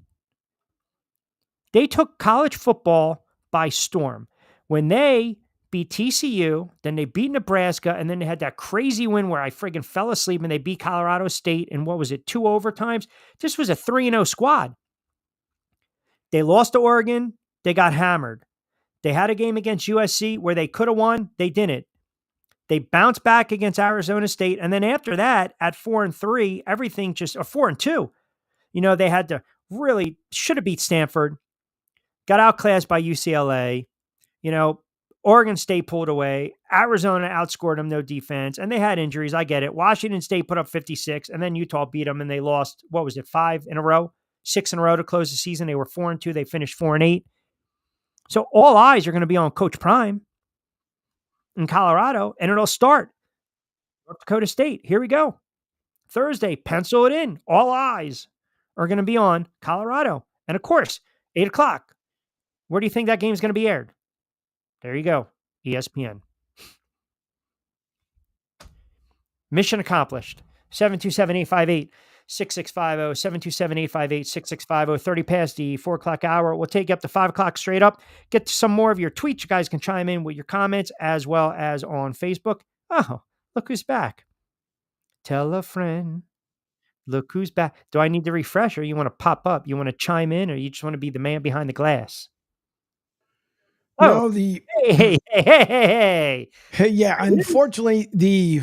They took college football by storm. When they beat TCU, then they beat Nebraska, and then they had that crazy win where I friggin' fell asleep and they beat Colorado State in, 2 overtimes? This was a 3-0 squad. They lost to Oregon. They got hammered. They had a game against USC where they could have won. They didn't. They bounced back against Arizona State. And then after that, at 4-3, everything just, or 4-2, they had to should have beat Stanford, got outclassed by UCLA. Oregon State pulled away. Arizona outscored them, no defense. And they had injuries. I get it. Washington State put up 56, and then Utah beat them, and they lost, 5 in a row? 6 in a row to close the season. They were 4-2. They finished 4-8. So all eyes are going to be on Coach Prime in Colorado, and it'll start North Dakota State. Here we go. Thursday, pencil it in. All eyes are going to be on Colorado. And of course, 8 o'clock. Where do you think that game is going to be aired? There you go. ESPN. Mission accomplished. 727-858-6650. 727-858-6650. 30 past the 4 o'clock hour. We'll take you up to 5 o'clock straight up. Get to some more of your tweets. You guys can chime in with your comments as well as on Facebook. Oh, look who's back. Tell a friend. Look who's back. Do I need to refresh, or you want to pop up? You want to chime in, or you just want to be the man behind the glass? Oh, hey. Yeah, unfortunately, the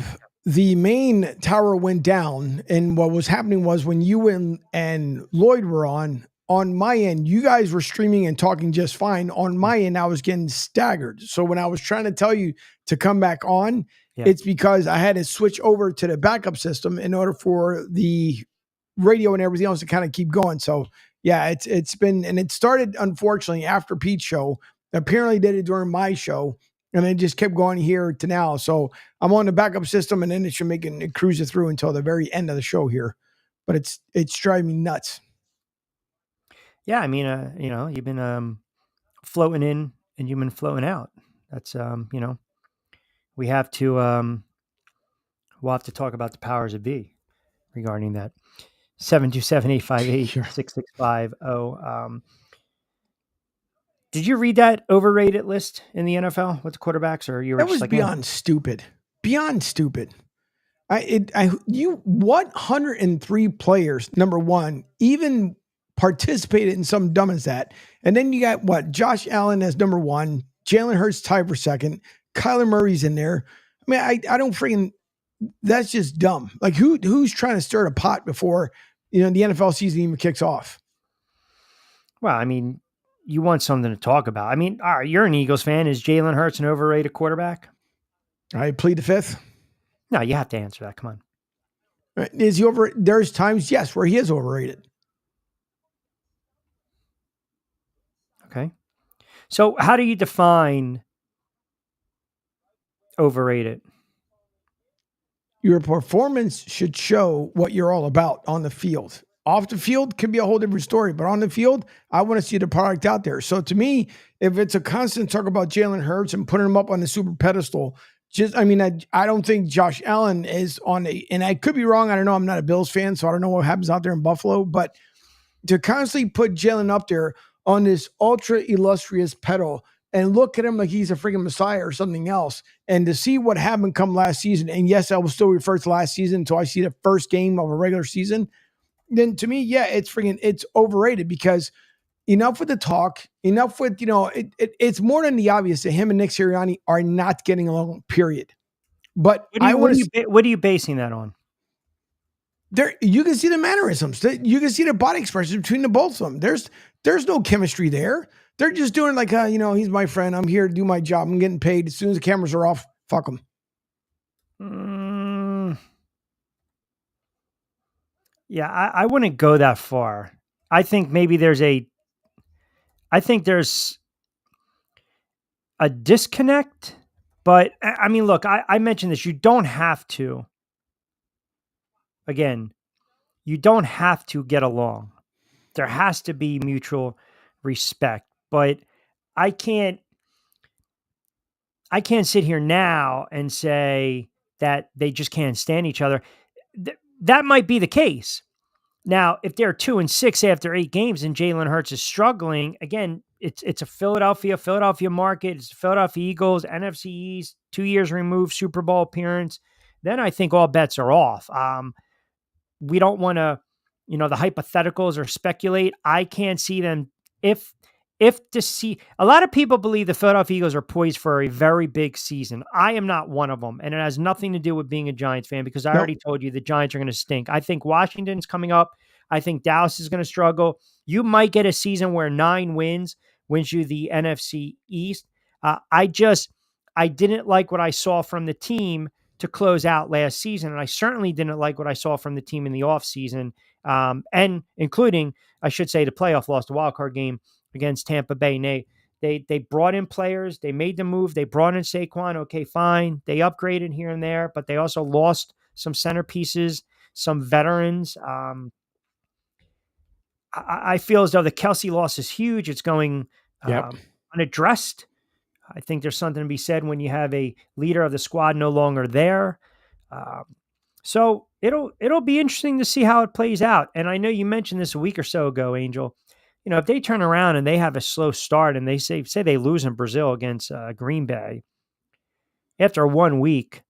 main tower went down, and what was happening was when you and Lloyd were on my end, you guys were streaming and talking just fine. On my end, I was getting staggered. So when I was trying to tell you to come back on, it's because I had to switch over to the backup system in order for the radio and everything else to kind of keep going. So yeah, it's been, and it started unfortunately after Pete's show. Apparently did it during my show, and it just kept going here to now. So I'm on the backup system, and then it should make it cruise it through until the very end of the show here. But it's driving me nuts. Yeah, I mean, you've been floating in and you've been floating out. That's we have to we'll have to talk about the powers that be regarding that. 727-858-6650. Did you read that overrated list in the NFL with the quarterbacks, or you were that was beyond stupid? Beyond stupid. You 103 players, number one, even participated in something dumb as that. And then you got Josh Allen as number one, Jalen Hurts tied for second, Kyler Murray's in there. I mean, I don't freaking, that's just dumb. Like who's trying to stir a pot before, the NFL season even kicks off? Well, I mean, you want something to talk about. I mean, all right, you're an Eagles fan. Is Jalen Hurts an overrated quarterback? I plead the fifth. No, you have to answer that. Come on. Is he over? There's times, yes, where he is overrated. Okay. So how do you define overrated? Your performance should show what you're all about on the field. Off the field could be a whole different story, but on the field, I want to see the product out there. So to me, if it's a constant talk about Jalen Hurts and putting him up on the super pedestal I don't think Josh Allen is on and I could be wrong. I don't know. I'm not a Bills fan, so I don't know what happens out there in Buffalo, but to constantly put Jalen up there on this ultra illustrious pedal and look at him like he's a freaking messiah or something else, and to see what happened come last season, and yes, I will still refer to last season until I see the first game of a regular season, then to me, yeah, it's overrated because enough with the talk, enough with, it's more than the obvious that him and Nick Sirianni are not getting along, period. But what are you basing that on? You can see the mannerisms. You can see the body expressions between the both of them. There's no chemistry there. They're just doing like, he's my friend. I'm here to do my job. I'm getting paid. As soon as the cameras are off, fuck them. Yeah, I wouldn't go that far. I think maybe there's a disconnect. But I mean, look, I mentioned this. You don't have to. Again, you don't have to get along. There has to be mutual respect. But I can't sit here now and say that they just can't stand each other. That might be the case. Now, if they're 2-6 after 8 games and Jalen Hurts is struggling, again, it's a Philadelphia market. It's Philadelphia Eagles, NFC East, 2 years removed, Super Bowl appearance. Then I think all bets are off. We don't want to, the hypotheticals or speculate. I can't see them a lot of people believe the Philadelphia Eagles are poised for a very big season. I am not one of them, and it has nothing to do with being a Giants fan because I already told you the Giants are going to stink. I think Washington's coming up. I think Dallas is going to struggle. You might get a season where 9 wins you the NFC East. I didn't like what I saw from the team to close out last season, and I certainly didn't like what I saw from the team in the offseason, and including, I should say, the playoff loss, the wild card game against Tampa Bay. They brought in players. They made the move. They brought in Saquon. Okay, fine. They upgraded here and there, but they also lost some centerpieces, some veterans. I feel as though the Kelsey loss is huge. It's going unaddressed. I think there's something to be said when you have a leader of the squad no longer there. So it'll be interesting to see how it plays out. And I know you mentioned this a week or so ago, Angel. If they turn around and they have a slow start and they say they lose in Brazil against Green Bay, after 1 week,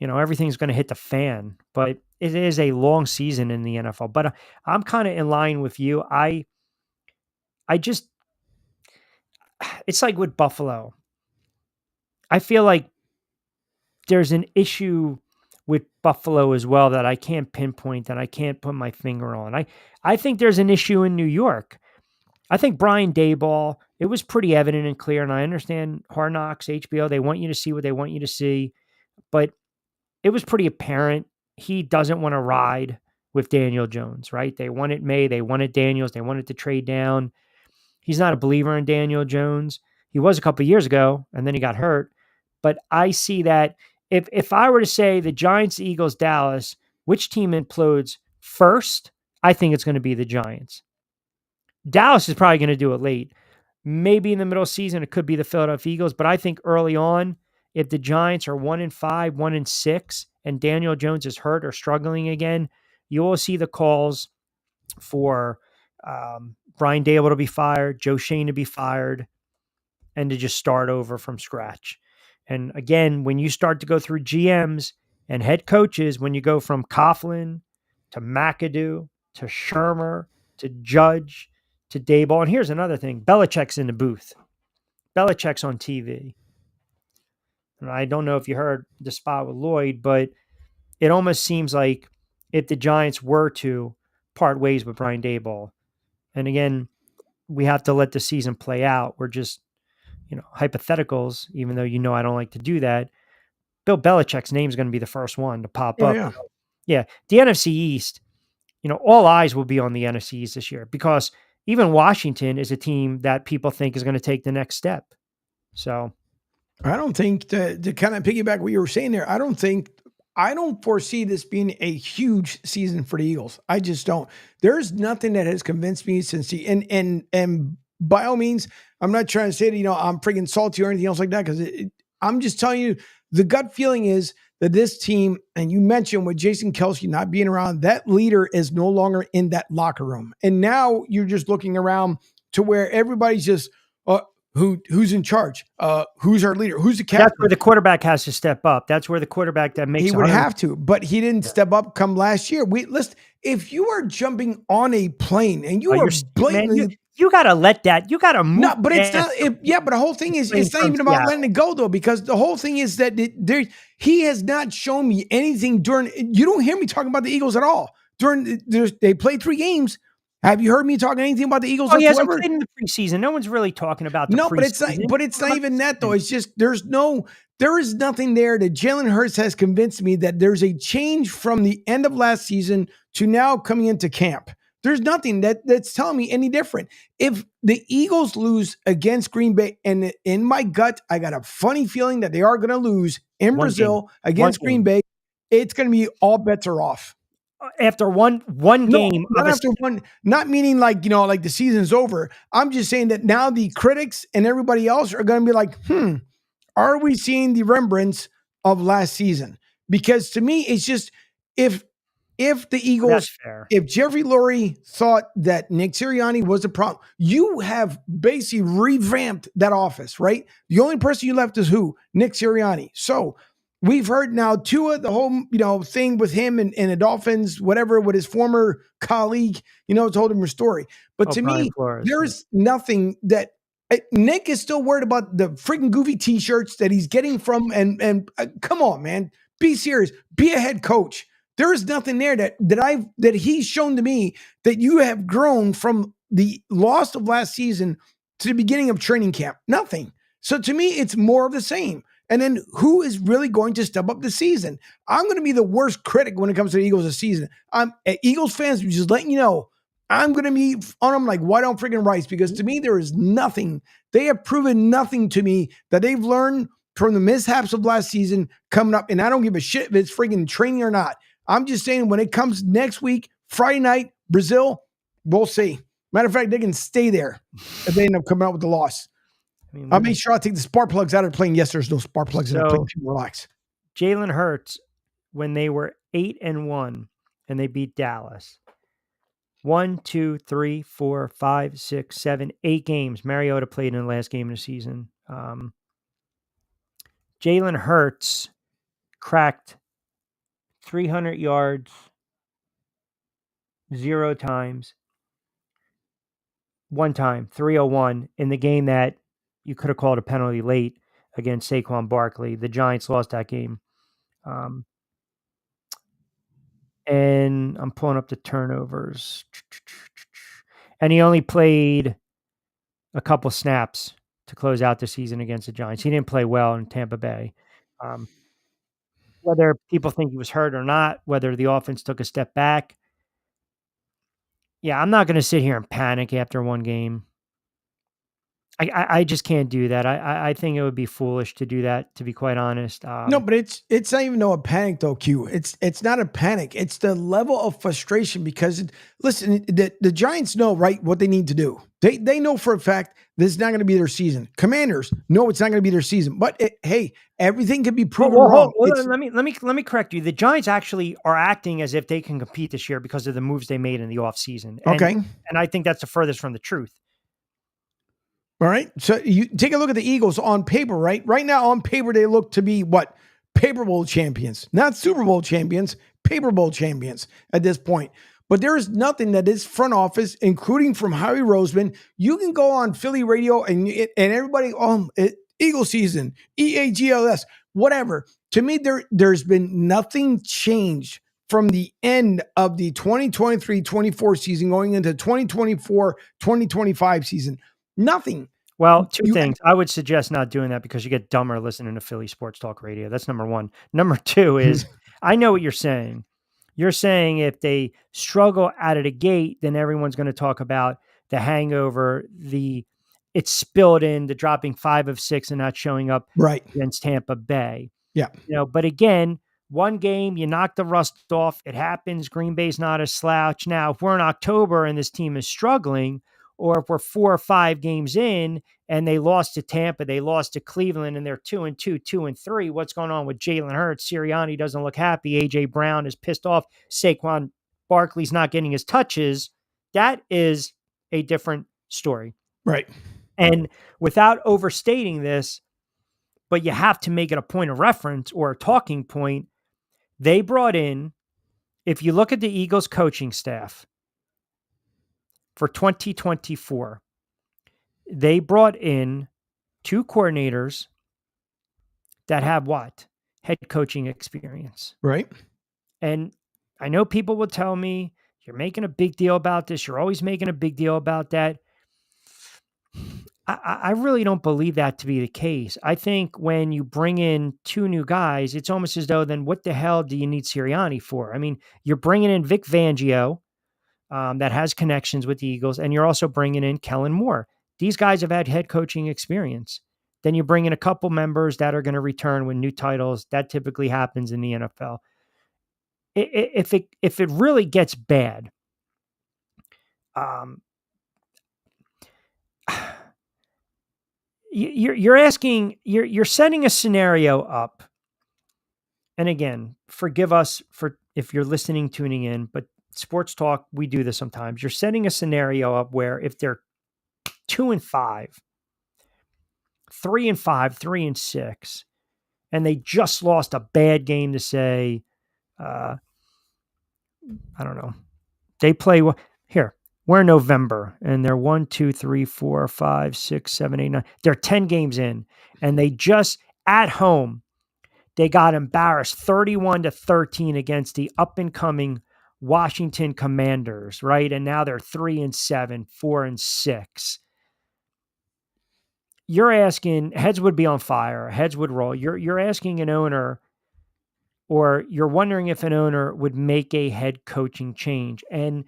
everything's going to hit the fan. But it is a long season in the NFL. But I'm kind of in line with you. It's like with Buffalo. I feel like there's an issue with Buffalo as well that I can't pinpoint, that I can't put my finger on. I think there's an issue in New York. I think Brian Daboll, it was pretty evident and clear, and I understand Hard Knocks, HBO, they want you to see what they want you to see, but it was pretty apparent he doesn't want to ride with Daniel Jones, right? They wanted May, they wanted Daniels, they wanted to trade down. He's not a believer in Daniel Jones. He was a couple of years ago, and then he got hurt. But I see that if I were to say the Giants, Eagles, Dallas, which team implodes first, I think it's going to be the Giants. Dallas is probably going to do it late. Maybe in the middle of the season, it could be the Philadelphia Eagles. But I think early on, if the Giants are 1-5, 1-6, and Daniel Jones is hurt or struggling again, you will see the calls for Brian Daboll to be fired, Joe Shane to be fired, and to just start over from scratch. And again, when you start to go through GMs and head coaches, when you go from Coughlin to McAdoo to Shermer to Judge to Daboll, and here's another thing, Belichick's in the booth. Belichick's on TV. And I don't know if you heard the spot with Lloyd, but it almost seems like if the Giants were to part ways with Brian Daboll, and again, we have to let the season play out. We're just, hypotheticals, even though I don't like to do that. Bill Belichick's name is going to be the first one to pop up. Yeah. The NFC East, all eyes will be on the NFC East this year because even Washington is a team that people think is going to take the next step. So I don't think to kind of piggyback what you were saying there, I don't foresee this being a huge season for the Eagles. I just don't. There's nothing that has convinced me since and by all means, I'm not trying to say that, I'm freaking salty or anything else like that. Cause I'm just telling you, the gut feeling is that this team, and you mentioned with Jason Kelce not being around, that leader is no longer in that locker room. And now you're just looking around to where everybody's just, who's in charge? Who's our leader? Who's the captain? That's where the quarterback has to step up. That's where the quarterback that makes he would have to, but he didn't step up come last year. Listen, if you are jumping on a plane and you are blatantly, man, you got to let that. You got to move. No, but it's not. But the whole thing is, it's not even about letting it go though, because the whole thing is that he has not shown me anything during. You don't hear me talking about the Eagles at all during. They played 3 games. Have you heard me talking anything about the Eagles? He hasn't played in the preseason. No one's really talking about the preseason. But it's not even that though. It's just there is nothing there that Jalen Hurts has convinced me that there's a change from the end of last season to now coming into camp. There's nothing that's telling me any different. If the Eagles lose against Green Bay, and in my gut, I got a funny feeling that they are going to lose in Brazil against Green Bay, it's going to be all bets are off. After one game, not after one, not meaning like the season's over. I'm just saying that now the critics and everybody else are going to be like, are we seeing the remembrance of last season? Because to me, it's just if the Eagles, if Jeffrey Lurie thought that Nick Sirianni was the problem, you have basically revamped that office, right? The only person you left is who? Nick Sirianni. So we've heard now Tua, the whole, thing with him and the Dolphins, whatever, with his former colleague, told him her story. But to me, there's nothing that Nick is still worried about the freaking goofy t-shirts that he's getting from, and come on, man, be serious, be a head coach. There is nothing there that he's shown to me that you have grown from the loss of last season to the beginning of training camp. Nothing. So to me, it's more of the same. And then who is really going to step up the season? I'm going to be the worst critic when it comes to the Eagles this season. I'm Eagles fans, just letting you know, I'm going to be on them like white on freaking rice, because to me, there is nothing. They have proven nothing to me that they've learned from the mishaps of last season coming up. And I don't give a shit if it's freaking training or not. I'm just saying when it comes next week, Friday night, Brazil, we'll see. Matter of fact, they can stay there if they end up coming out with the loss. I'll make sure I take the spark plugs out of the plane. Yes, there's no spark plugs in the plane. Relax. Jalen Hurts, when they were 8-1 and they beat Dallas, 1, 2, 3, 4, 5, 6, 7, 8 games. Mariota played in the last game of the season. Jalen Hurts cracked 300 yards 0 times. 1 time, 301 in the game that you could have called a penalty late against Saquon Barkley. The Giants lost that game. And I'm pulling up the turnovers. And he only played a couple snaps to close out the season against the Giants. He didn't play well in Tampa Bay. Whether people think he was hurt or not, whether the offense took a step back. Yeah, I'm not going to sit here and panic after one game. I just can't do that. I think it would be foolish to do that, to be quite honest. No, but it's not even a panic though, Q. It's not a panic. It's the level of frustration because listen, the Giants know right what they need to do. They know for a fact this is not going to be their season. Commanders know it's not going to be their season. But hey, everything can be proven wrong. Let me correct you. The Giants actually are acting as if they can compete this year because of the moves they made in the offseason. Okay, and I think that's the furthest from the truth. All right. So you take a look at the Eagles on paper, right? Right now on paper, they look to be what? Paper Bowl champions, not Super Bowl champions, Paper Bowl champions at this point. But there is nothing that this front office, including from Howie Roseman, you can go on Philly radio and everybody, Eagle season, EAGLS, whatever. To me, there's been nothing changed from the end of the 2023-24 season going into 2024-2025 season. Nothing. Well, two things. I would suggest not doing that because you get dumber listening to Philly sports talk radio. That's number one. Number two is, I know what you're saying. You're saying if they struggle out of the gate, then everyone's going to talk about the hangover, it's spilled in, the dropping 5 of 6 and not showing up right against Tampa Bay. Yeah. But again, one game, you knock the rust off. It happens. Green Bay's not a slouch. Now, if we're in October and this team is struggling, or if we're 4 or 5 games in and they lost to Tampa, they lost to Cleveland, and they're 2-2, 2-3. What's going on with Jalen Hurts? Sirianni doesn't look happy. A.J. Brown is pissed off. Saquon Barkley's not getting his touches. That is a different story. Right. And without overstating this, but you have to make it a point of reference or a talking point, they brought in, if you look at the Eagles coaching staff for 2024, they brought in 2 coordinators that have what? Head coaching experience. Right. And I know people will tell me, you're making a big deal about this. You're always making a big deal about that. I really don't believe that to be the case. I think when you bring in 2 new guys, it's almost as though then what the hell do you need Sirianni for? I mean, you're bringing in Vic Fangio that has connections with the Eagles, and you're also bringing in Kellen Moore. These guys have had head coaching experience. Then you bring in a couple members that are going to return with new titles. That typically happens in the NFL. If it really gets bad, you're setting a scenario up. And again, forgive us for if you're listening, tuning in, but sports talk, we do this sometimes. You're setting a scenario up where if they're 2-5, 3-5, 3-6, and they just lost a bad game to say, I don't know, they play here. We're in November and they're 1, 2, 3, 4, 5, 6, 7, 8, 9. They're 10 games in and they just at home, they got embarrassed 31-13 against the up and coming Washington Commanders, right? And now they're 3-7, 4-6. You're asking, heads would be on fire, heads would roll. You're asking an owner, or you're wondering if an owner would make a head coaching change. And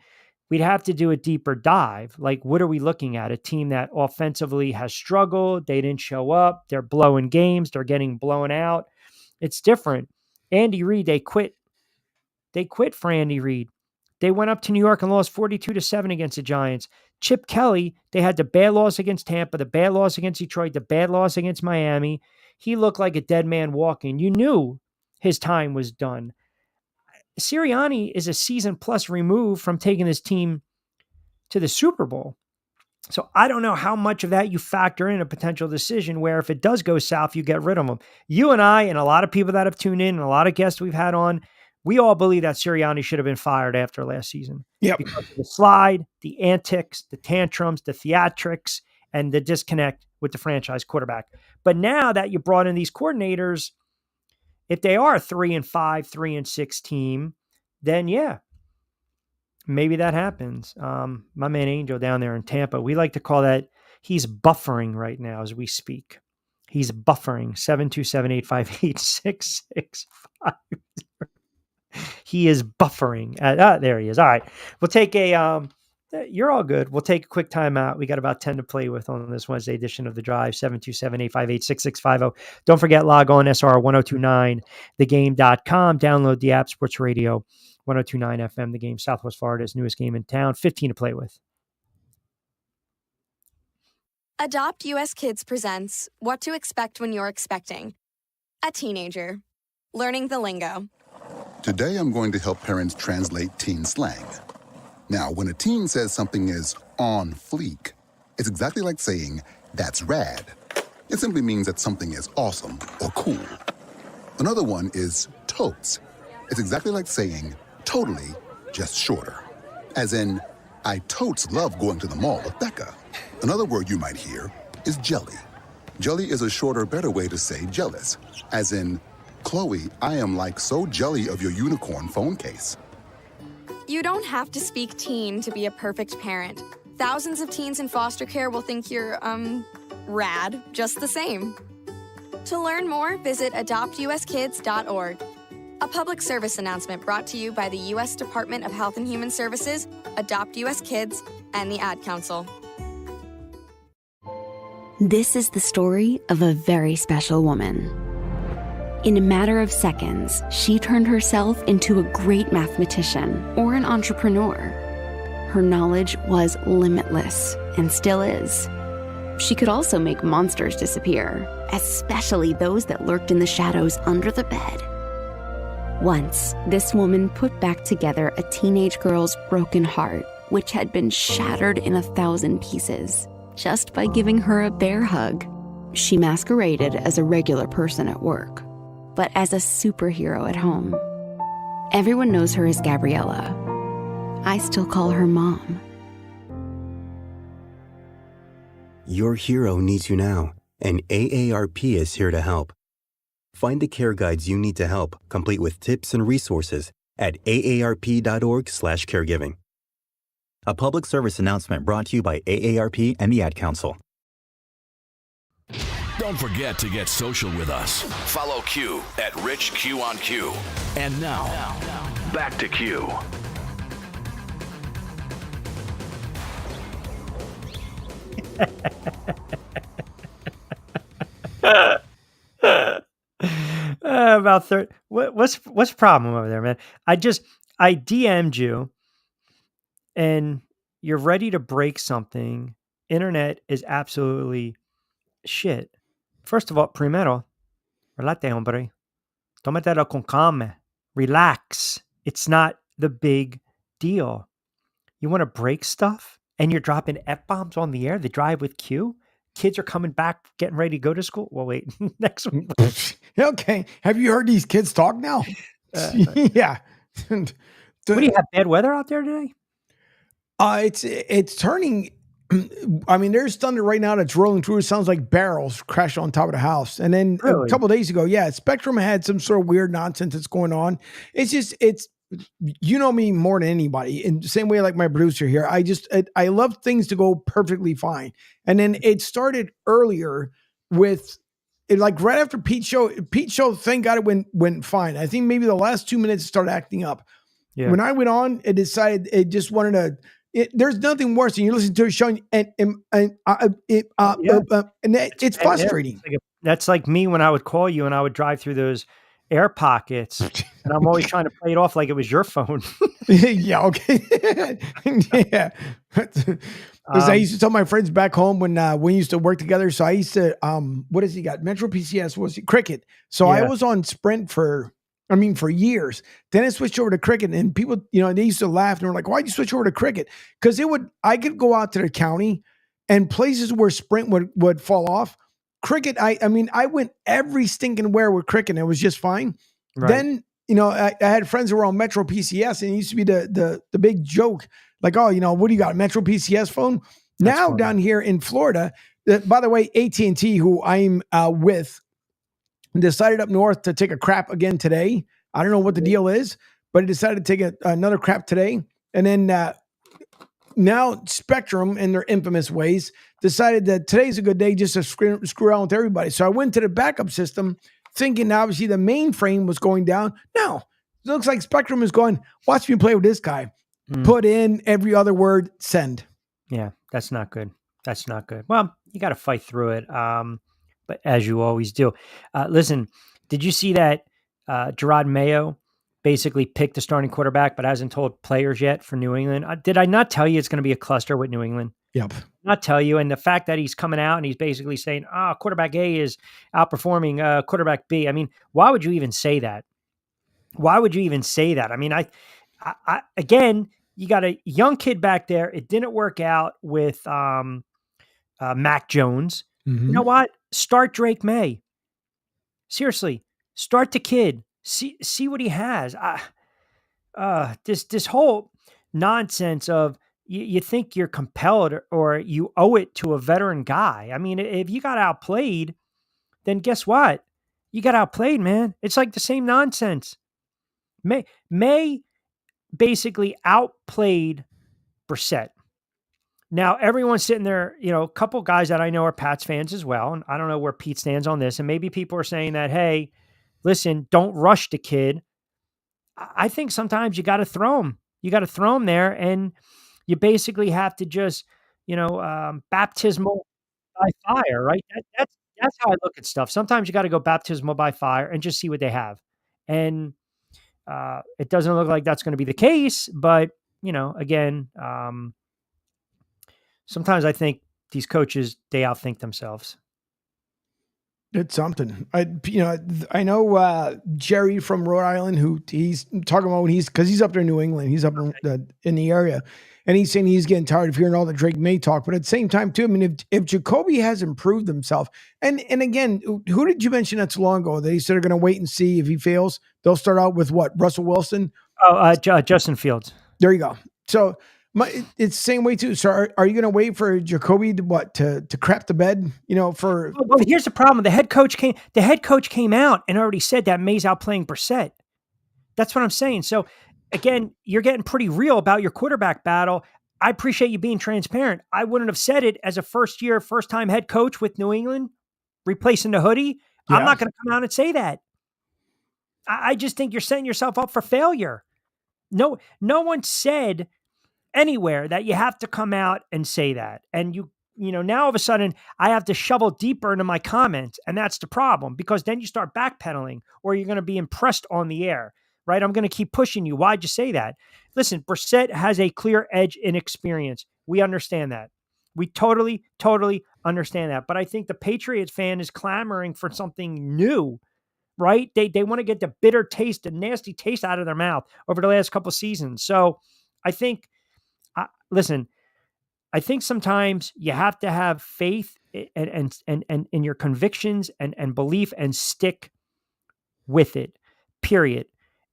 we'd have to do a deeper dive. Like, what are we looking at? A team that offensively has struggled. They didn't show up. They're blowing games. They're getting blown out. It's different. Andy Reid, they quit. They quit for Andy Reid. They went up to New York and lost 42-7 against the Giants. Chip Kelly, they had the bad loss against Tampa, the bad loss against Detroit, the bad loss against Miami. He looked like a dead man walking. You knew his time was done. Sirianni is a season plus removed from taking this team to the Super Bowl. So I don't know how much of that you factor in a potential decision where if it does go south, you get rid of them. You and I and a lot of people that have tuned in and a lot of guests we've had on, we all believe that Sirianni should have been fired after last season. Yep. Because of the slide, the antics, the tantrums, the theatrics, and the disconnect with the franchise quarterback. But now that you brought in these coordinators, if they are a 3-5, 3-6 team, then yeah, maybe that happens. My man Angel down there in Tampa, we like to call that, he's buffering right now as we speak. He's buffering 727-858-6650. He is buffering. There he is. All right. We'll take you're all good. We'll take a quick timeout. We got about 10 to play with on this Wednesday edition of The Drive, 727-858-6650. Don't forget, log on SR1029thegame.com. Download the app, Sports Radio 1029 FM, The Game, Southwest Florida's newest game in town. 15 to play with. Adopt US Kids presents What to Expect When You're Expecting a Teenager. Learning the lingo. Today I'm going to help parents translate teen slang. Now, when a teen says something is on fleek, it's exactly like saying, that's rad. It simply means that something is awesome or cool. Another one is totes. It's exactly like saying, totally, just shorter. As in, I totes love going to the mall with Becca. Another word you might hear is jelly. Jelly is a shorter, better way to say jealous. As in, Chloe, I am like so jelly of your unicorn phone case. You don't have to speak teen to be a perfect parent. Thousands of teens in foster care will think you're, rad just the same. To learn more, visit adoptuskids.org. A public service announcement brought to you by the U.S. Department of Health and Human Services, Adopt U.S. Kids, and the Ad Council. This is the story of a very special woman. In a matter of seconds, she turned herself into a great mathematician or an entrepreneur. her knowledge was limitless and still is. She could also make monsters disappear, especially those that lurked in the shadows under the bed. Once, this woman put back together a teenage girl's broken heart, which had been shattered in 1,000 pieces, just by giving her a bear hug. She masqueraded as a regular person at work, but as a superhero at home. Everyone knows her as Gabriella. I still call her Mom. Your hero needs you now, and AARP is here to help. Find the care guides you need to help, complete with tips and resources at aarp.org/caregiving. A public service announcement brought to you by AARP and the Ad Council. Don't forget to get social with us. Follow Q at Rich Q on Q. And now, back to Q. About 30. What's the problem over there, man? I DM'd you, and you're ready to break something. Internet is absolutely shit. First of all, primero, relate, hombre. Tómatelo con calma. Relax. It's not the big deal. You want to break stuff, and you're dropping F-bombs on the air? The drive with Q? Kids are coming back, getting ready to go to school. Well, wait, next week. Okay. Have you heard these kids talk now? Yeah. What do you have, bad weather out there today? It's turning. I mean, there's thunder right now that's rolling through. It sounds like barrels crash on top of the house. And then a couple of days ago, Spectrum had some sort of weird nonsense that's going on. It's you know me more than anybody, in the same way like my producer here. I love things to go perfectly fine. And then it started earlier with it, like right after Pete's show, thank God it went fine. I think maybe the last 2 minutes it started acting up. Yeah. When I went on, it decided it just wanted to. There's nothing worse than you listen to a show and it's frustrating. That's like me when I would call you and I would drive through those air pockets, and I'm always trying to play it off like it was your phone. Yeah, okay. Yeah. I used to tell my friends back home when we used to work together. So I used to, what has he got? Metro PCS was Cricket. So I was on Sprint for years. Then I switched over to Cricket, and people, they used to laugh and were like, why'd you switch over to Cricket? Because I could go out to the county and places where Sprint would fall off. Cricket, I went every stinking where with Cricket, and it was just fine. Right. Then, I had friends who were on Metro PCS, and it used to be the big joke. Like, oh, what do you got, a Metro PCS phone? That's now funny. Down here in Florida, by the way, AT&T, who I'm with, decided up north to take a crap again today. I don't know what the deal is, but it decided to take another crap today. And then now Spectrum, in their infamous ways, decided that today's a good day just to screw around with everybody. So I went to the backup system thinking obviously the mainframe was going down. No, it looks like Spectrum is going, watch me play with this guy. Put in every other word, send. Yeah, that's not good. That's not good. Well, you got to fight through it. But as you always do. Listen, did you see that Gerard Mayo basically picked the starting quarterback, but hasn't told players yet for New England? Did I not tell you it's going to be a cluster with New England? Yep. Not tell you. And the fact that he's coming out and he's basically saying, quarterback A is outperforming quarterback B. I mean, why would you even say that? Why would you even say that? I mean, I again, you got a young kid back there. It didn't work out with Mac Jones. Mm-hmm. You know what? Start Drake May. Seriously, start the kid. See what he has. This whole nonsense of you think you're compelled or you owe it to a veteran guy. I mean, if you got outplayed, then guess what? You got outplayed, man. It's like the same nonsense. May basically outplayed Brissett. Now, everyone's sitting there, a couple guys that I know are Pats fans as well. And I don't know where Pete stands on this. And maybe people are saying that, hey, listen, don't rush the kid. I think sometimes you got to throw him. You got to throw him there. And you basically have to just, baptismal by fire, right? That's how I look at stuff. Sometimes you got to go baptismal by fire and just see what they have. And it doesn't look like that's going to be the case, but again, sometimes I think these coaches, they outthink themselves. It's something. I know Jerry from Rhode Island, who he's talking about because he's up there in New England. He's up in the area, and he's saying he's getting tired of hearing all the Drake May talk. But at the same time, too, I mean, if Jacoby has improved himself, and again, who did you mention not too long ago that he said they're going to wait and see if he fails? They'll start out with what? Russell Wilson? Oh, Justin Fields. There you go. So it's the same way too. So are you going to wait for Jacoby to crap the bed? Well, here's the problem. The head coach came out and already said that May's outplaying Brissett. That's what I'm saying. So again, you're getting pretty real about your quarterback battle. I appreciate you being transparent. I wouldn't have said it as a first time head coach with New England replacing the hoodie. Yeah. I'm not going to come out and say that. I just think you're setting yourself up for failure. No one said anywhere that you have to come out and say that. And now all of a sudden I have to shovel deeper into my comments, and that's the problem, because then you start backpedaling or you're going to be impressed on the air, right? I'm going to keep pushing you. Why'd you say that? Listen, Brissett has a clear edge in experience. We understand that. We totally understand that. But I think the Patriots fan is clamoring for something new, right? They want to get the bitter taste, the nasty taste out of their mouth over the last couple of seasons. So I think, listen, I think sometimes you have to have faith and in your convictions and belief and stick with it, period.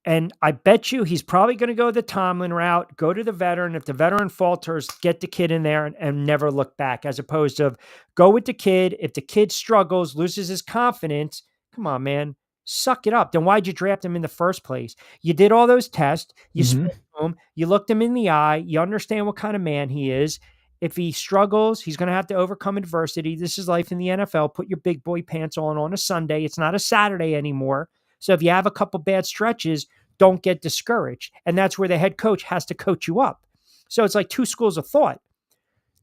And I bet you he's probably going to go the Tomlin route, go to the veteran. If the veteran falters, get the kid in there and never look back, as opposed to go with the kid. If the kid struggles, loses his confidence, come on, man, suck it up. Then why'd you draft him in the first place? You did all those tests. You spoke to him. You looked him in the eye. You understand what kind of man he is. If he struggles, he's going to have to overcome adversity. This is life in the NFL. Put your big boy pants on a Sunday. It's not a Saturday anymore. So if you have a couple bad stretches, don't get discouraged. And that's where the head coach has to coach you up. So it's like two schools of thought.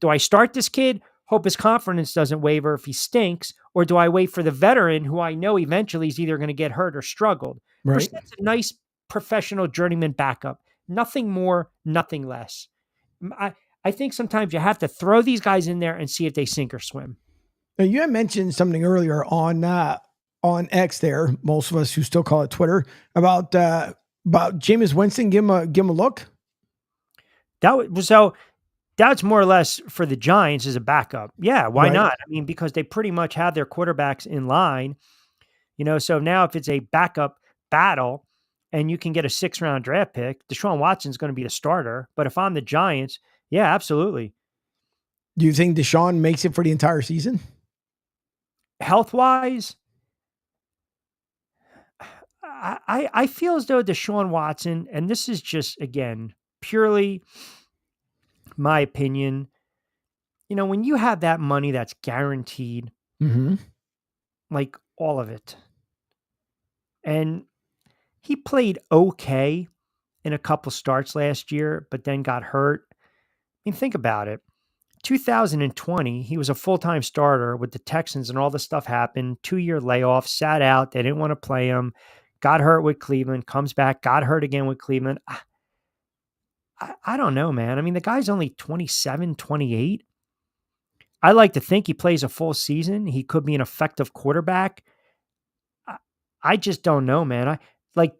Do I start this kid, hope his confidence doesn't waver if he stinks, or do I wait for the veteran who I know eventually is either going to get hurt or struggled? Right. That's a nice professional journeyman backup. Nothing more, nothing less. I think sometimes you have to throw these guys in there and see if they sink or swim. Now, you had mentioned something earlier on X there, most of us who still call it Twitter, about Jameis Winston. Give him a look. That's more or less for the Giants as a backup. Yeah, why not? I mean, because they pretty much have their quarterbacks in line, so now if it's a backup battle and you can get a 6th-round draft pick, Deshaun Watson's going to be the starter. But if I'm the Giants, yeah, absolutely. Do you think Deshaun makes it for the entire season? Health-wise, I feel as though Deshaun Watson, and this is just, again, purely my opinion, when you have that money that's guaranteed, like all of it, and he played okay in a couple starts last year, but then got hurt. I mean, think about it. 2020, he was a full-time starter with the Texans and all this stuff happened. 2-year layoff, sat out. They didn't want to play him. Got hurt with Cleveland, comes back, got hurt again with Cleveland. I don't know, man. I mean, the guy's only 27, 28. I like to think he plays a full season. He could be an effective quarterback. I just don't know, man. I like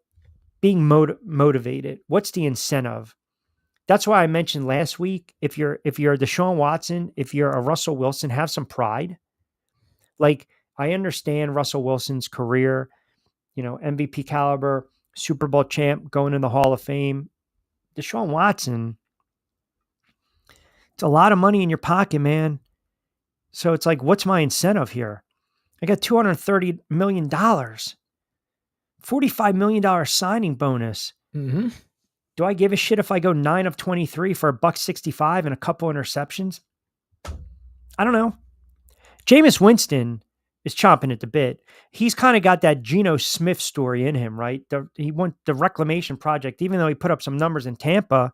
being motivated. What's the incentive? That's why I mentioned last week, if you're a Deshaun Watson, if you're a Russell Wilson, have some pride. Like, I understand Russell Wilson's career, MVP caliber, Super Bowl champ, going in the Hall of Fame. Deshaun Watson, it's a lot of money in your pocket, man. So it's like, what's my incentive here? I got $230 million, $45 million signing bonus. Mm-hmm. Do I give a shit if I go 9 of 23 for $165 and a couple interceptions? I don't know. Jameis Winston is chomping at the bit. He's kind of got that Geno Smith story in him, right? He went the reclamation project, even though he put up some numbers in Tampa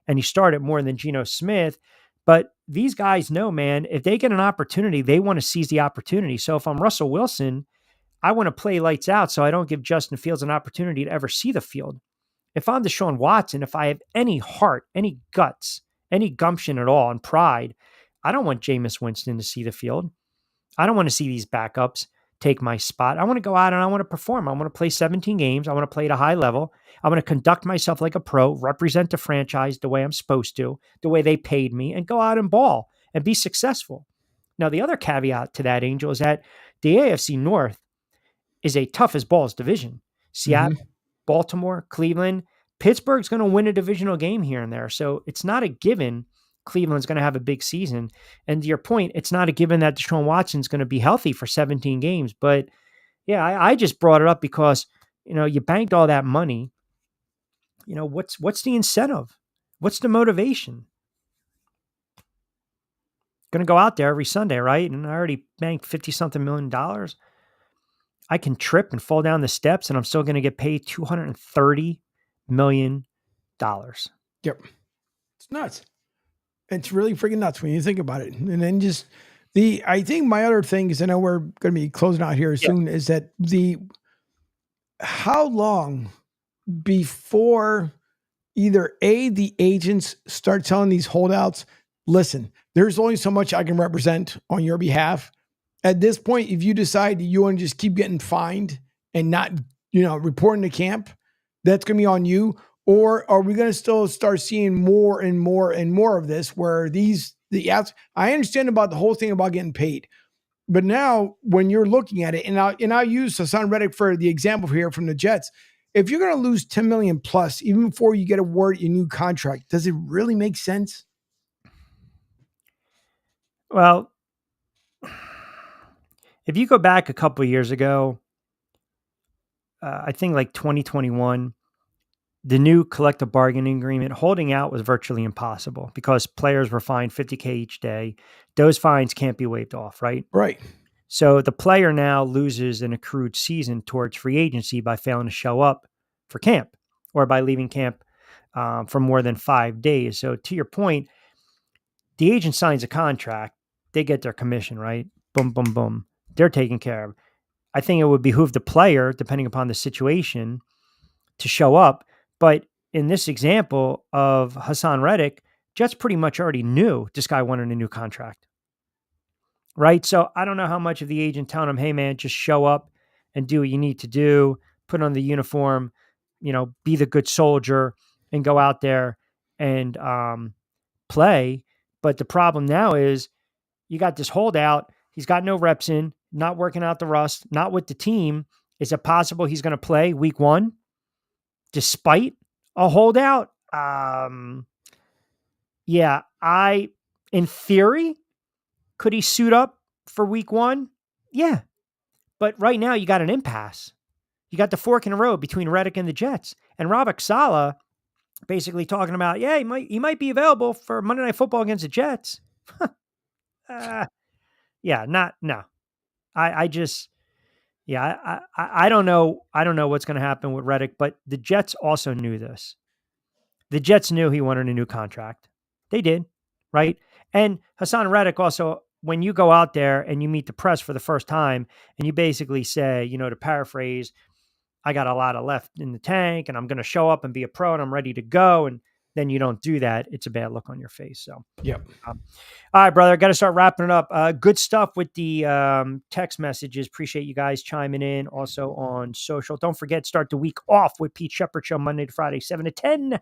and he started more than Geno Smith. But these guys know, man, if they get an opportunity, they want to seize the opportunity. So if I'm Russell Wilson, I want to play lights out so I don't give Justin Fields an opportunity to ever see the field. if I'm Deshaun Watson, if I have any heart, any guts, any gumption at all, and pride, I don't want Jameis Winston to see the field. I don't want to see these backups take my spot. I want to go out and I want to perform. I want to play 17 games. I want to play at a high level. I want to conduct myself like a pro, represent the franchise the way I'm supposed to, the way they paid me, and go out and ball and be successful. Now, the other caveat to that, Angel, is that the AFC North is a tough as balls division. Seattle, Baltimore, Cleveland, Pittsburgh's going to win a divisional game here and there. So it's not a given Cleveland's going to have a big season. And to your point, it's not a given that Deshaun Watson's going to be healthy for 17 games. But yeah, I just brought it up because, you banked all that money. What's the incentive? What's the motivation? Going to go out there every Sunday, right? And I already banked 50 something $million. I can trip and fall down the steps and I'm still going to get paid $230 million. Yep. It's nuts. It's really freaking nuts when you think about it. And then I think my other thing is, I know we're going to be closing out here soon, is that how long before either the agents start telling these holdouts, listen, there's only so much I can represent on your behalf. At this point, if you decide that you want to just keep getting fined and not, reporting to camp, that's going to be on you. Or are we going to still start seeing more and more and more of this where I understand about the whole thing about getting paid, but now when you're looking at it, and I'll use Hassan Reddick for the example here from the Jets. If you're going to lose $10 million plus, even before you get awarded your new contract, does it really make sense? Well, if you go back a couple of years ago, I think like 2021, the new collective bargaining agreement, holding out was virtually impossible because players were fined $50K each day. Those fines can't be waived off, right? Right. So the player now loses an accrued season towards free agency by failing to show up for camp or by leaving camp for more than 5 days. So to your point, the agent signs a contract, they get their commission, right? Boom, boom, boom. They're taken care of. I think it would behoove the player, depending upon the situation, to show up. But in this example of Hassan Reddick, Jets pretty much already knew this guy wanted a new contract, right? So I don't know how much of the agent telling him, hey, man, just show up and do what you need to do, put on the uniform, be the good soldier and go out there and play. But the problem now is you got this holdout. He's got no reps in, not working out the rust, not with the team. Is it possible he's going to play week 1? Despite a holdout? In theory, could he suit up for week 1? Yeah. But right now you got an impasse. You got the fork in the road between Reddick and the Jets. And Robert Saleh basically talking about, he might be available for Monday Night Football against the Jets. I don't know. I don't know what's going to happen with Reddick, but the Jets also knew this. The Jets knew he wanted a new contract. They did, right? And Hassan Reddick also, when you go out there and you meet the press for the first time and you basically say, to paraphrase, I got a lot of left in the tank and I'm going to show up and be a pro and I'm ready to go. And then you don't do that. It's a bad look on your face. So, yep. All right, brother. Got to start wrapping it up. Good stuff with the text messages. Appreciate you guys chiming in. Also on social. Don't forget, start the week off with Pete Shepard Show Monday to Friday, 7 to 10.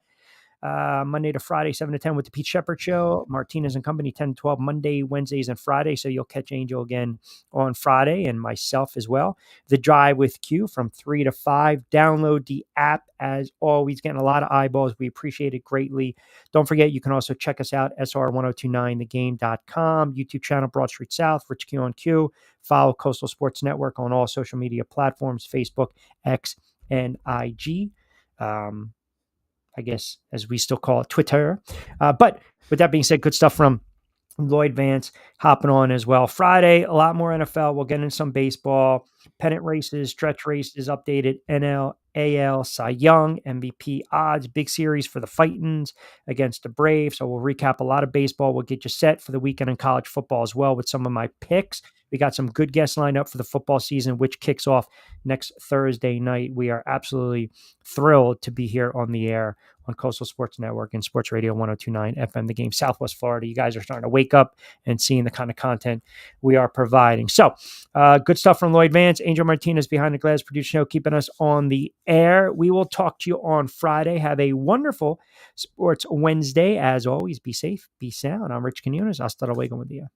Monday to Friday, 7 to 10 with the Pete Shepard Show. Martinez and Company, 10 to 12, Monday, Wednesdays, and Friday. So you'll catch Angel again on Friday and myself as well. The Drive with Q from 3 to 5. Download the app as always. Getting a lot of eyeballs. We appreciate it greatly. Don't forget, you can also check us out, sr1029thegame.com, YouTube channel, Broad Street South, Rich Q on Q. Follow Coastal Sports Network on all social media platforms, Facebook, X, and IG. I guess, as we still call it, Twitter. But with that being said, good stuff from Lloyd Vance hopping on as well. Friday, a lot more NFL. We'll get in some baseball, pennant races, stretch races, updated NL, AL, Cy Young, MVP odds, big series for the Fightins against the Braves. So we'll recap a lot of baseball. We'll get you set for the weekend in college football as well with some of my picks. We got some good guests lined up for the football season, which kicks off next Thursday night. We are absolutely thrilled to be here on the air on Coastal Sports Network and Sports Radio 102.9 FM, The Game, Southwest Florida. You guys are starting to wake up and seeing the kind of content we are providing. So good stuff from Lloyd Vance. Angel Martinez behind the glass producer show, keeping us on the air. We will talk to you on Friday. Have a wonderful Sports Wednesday. As always, be safe, be sound. I'm Rich Quinones. Hasta luego, buen día.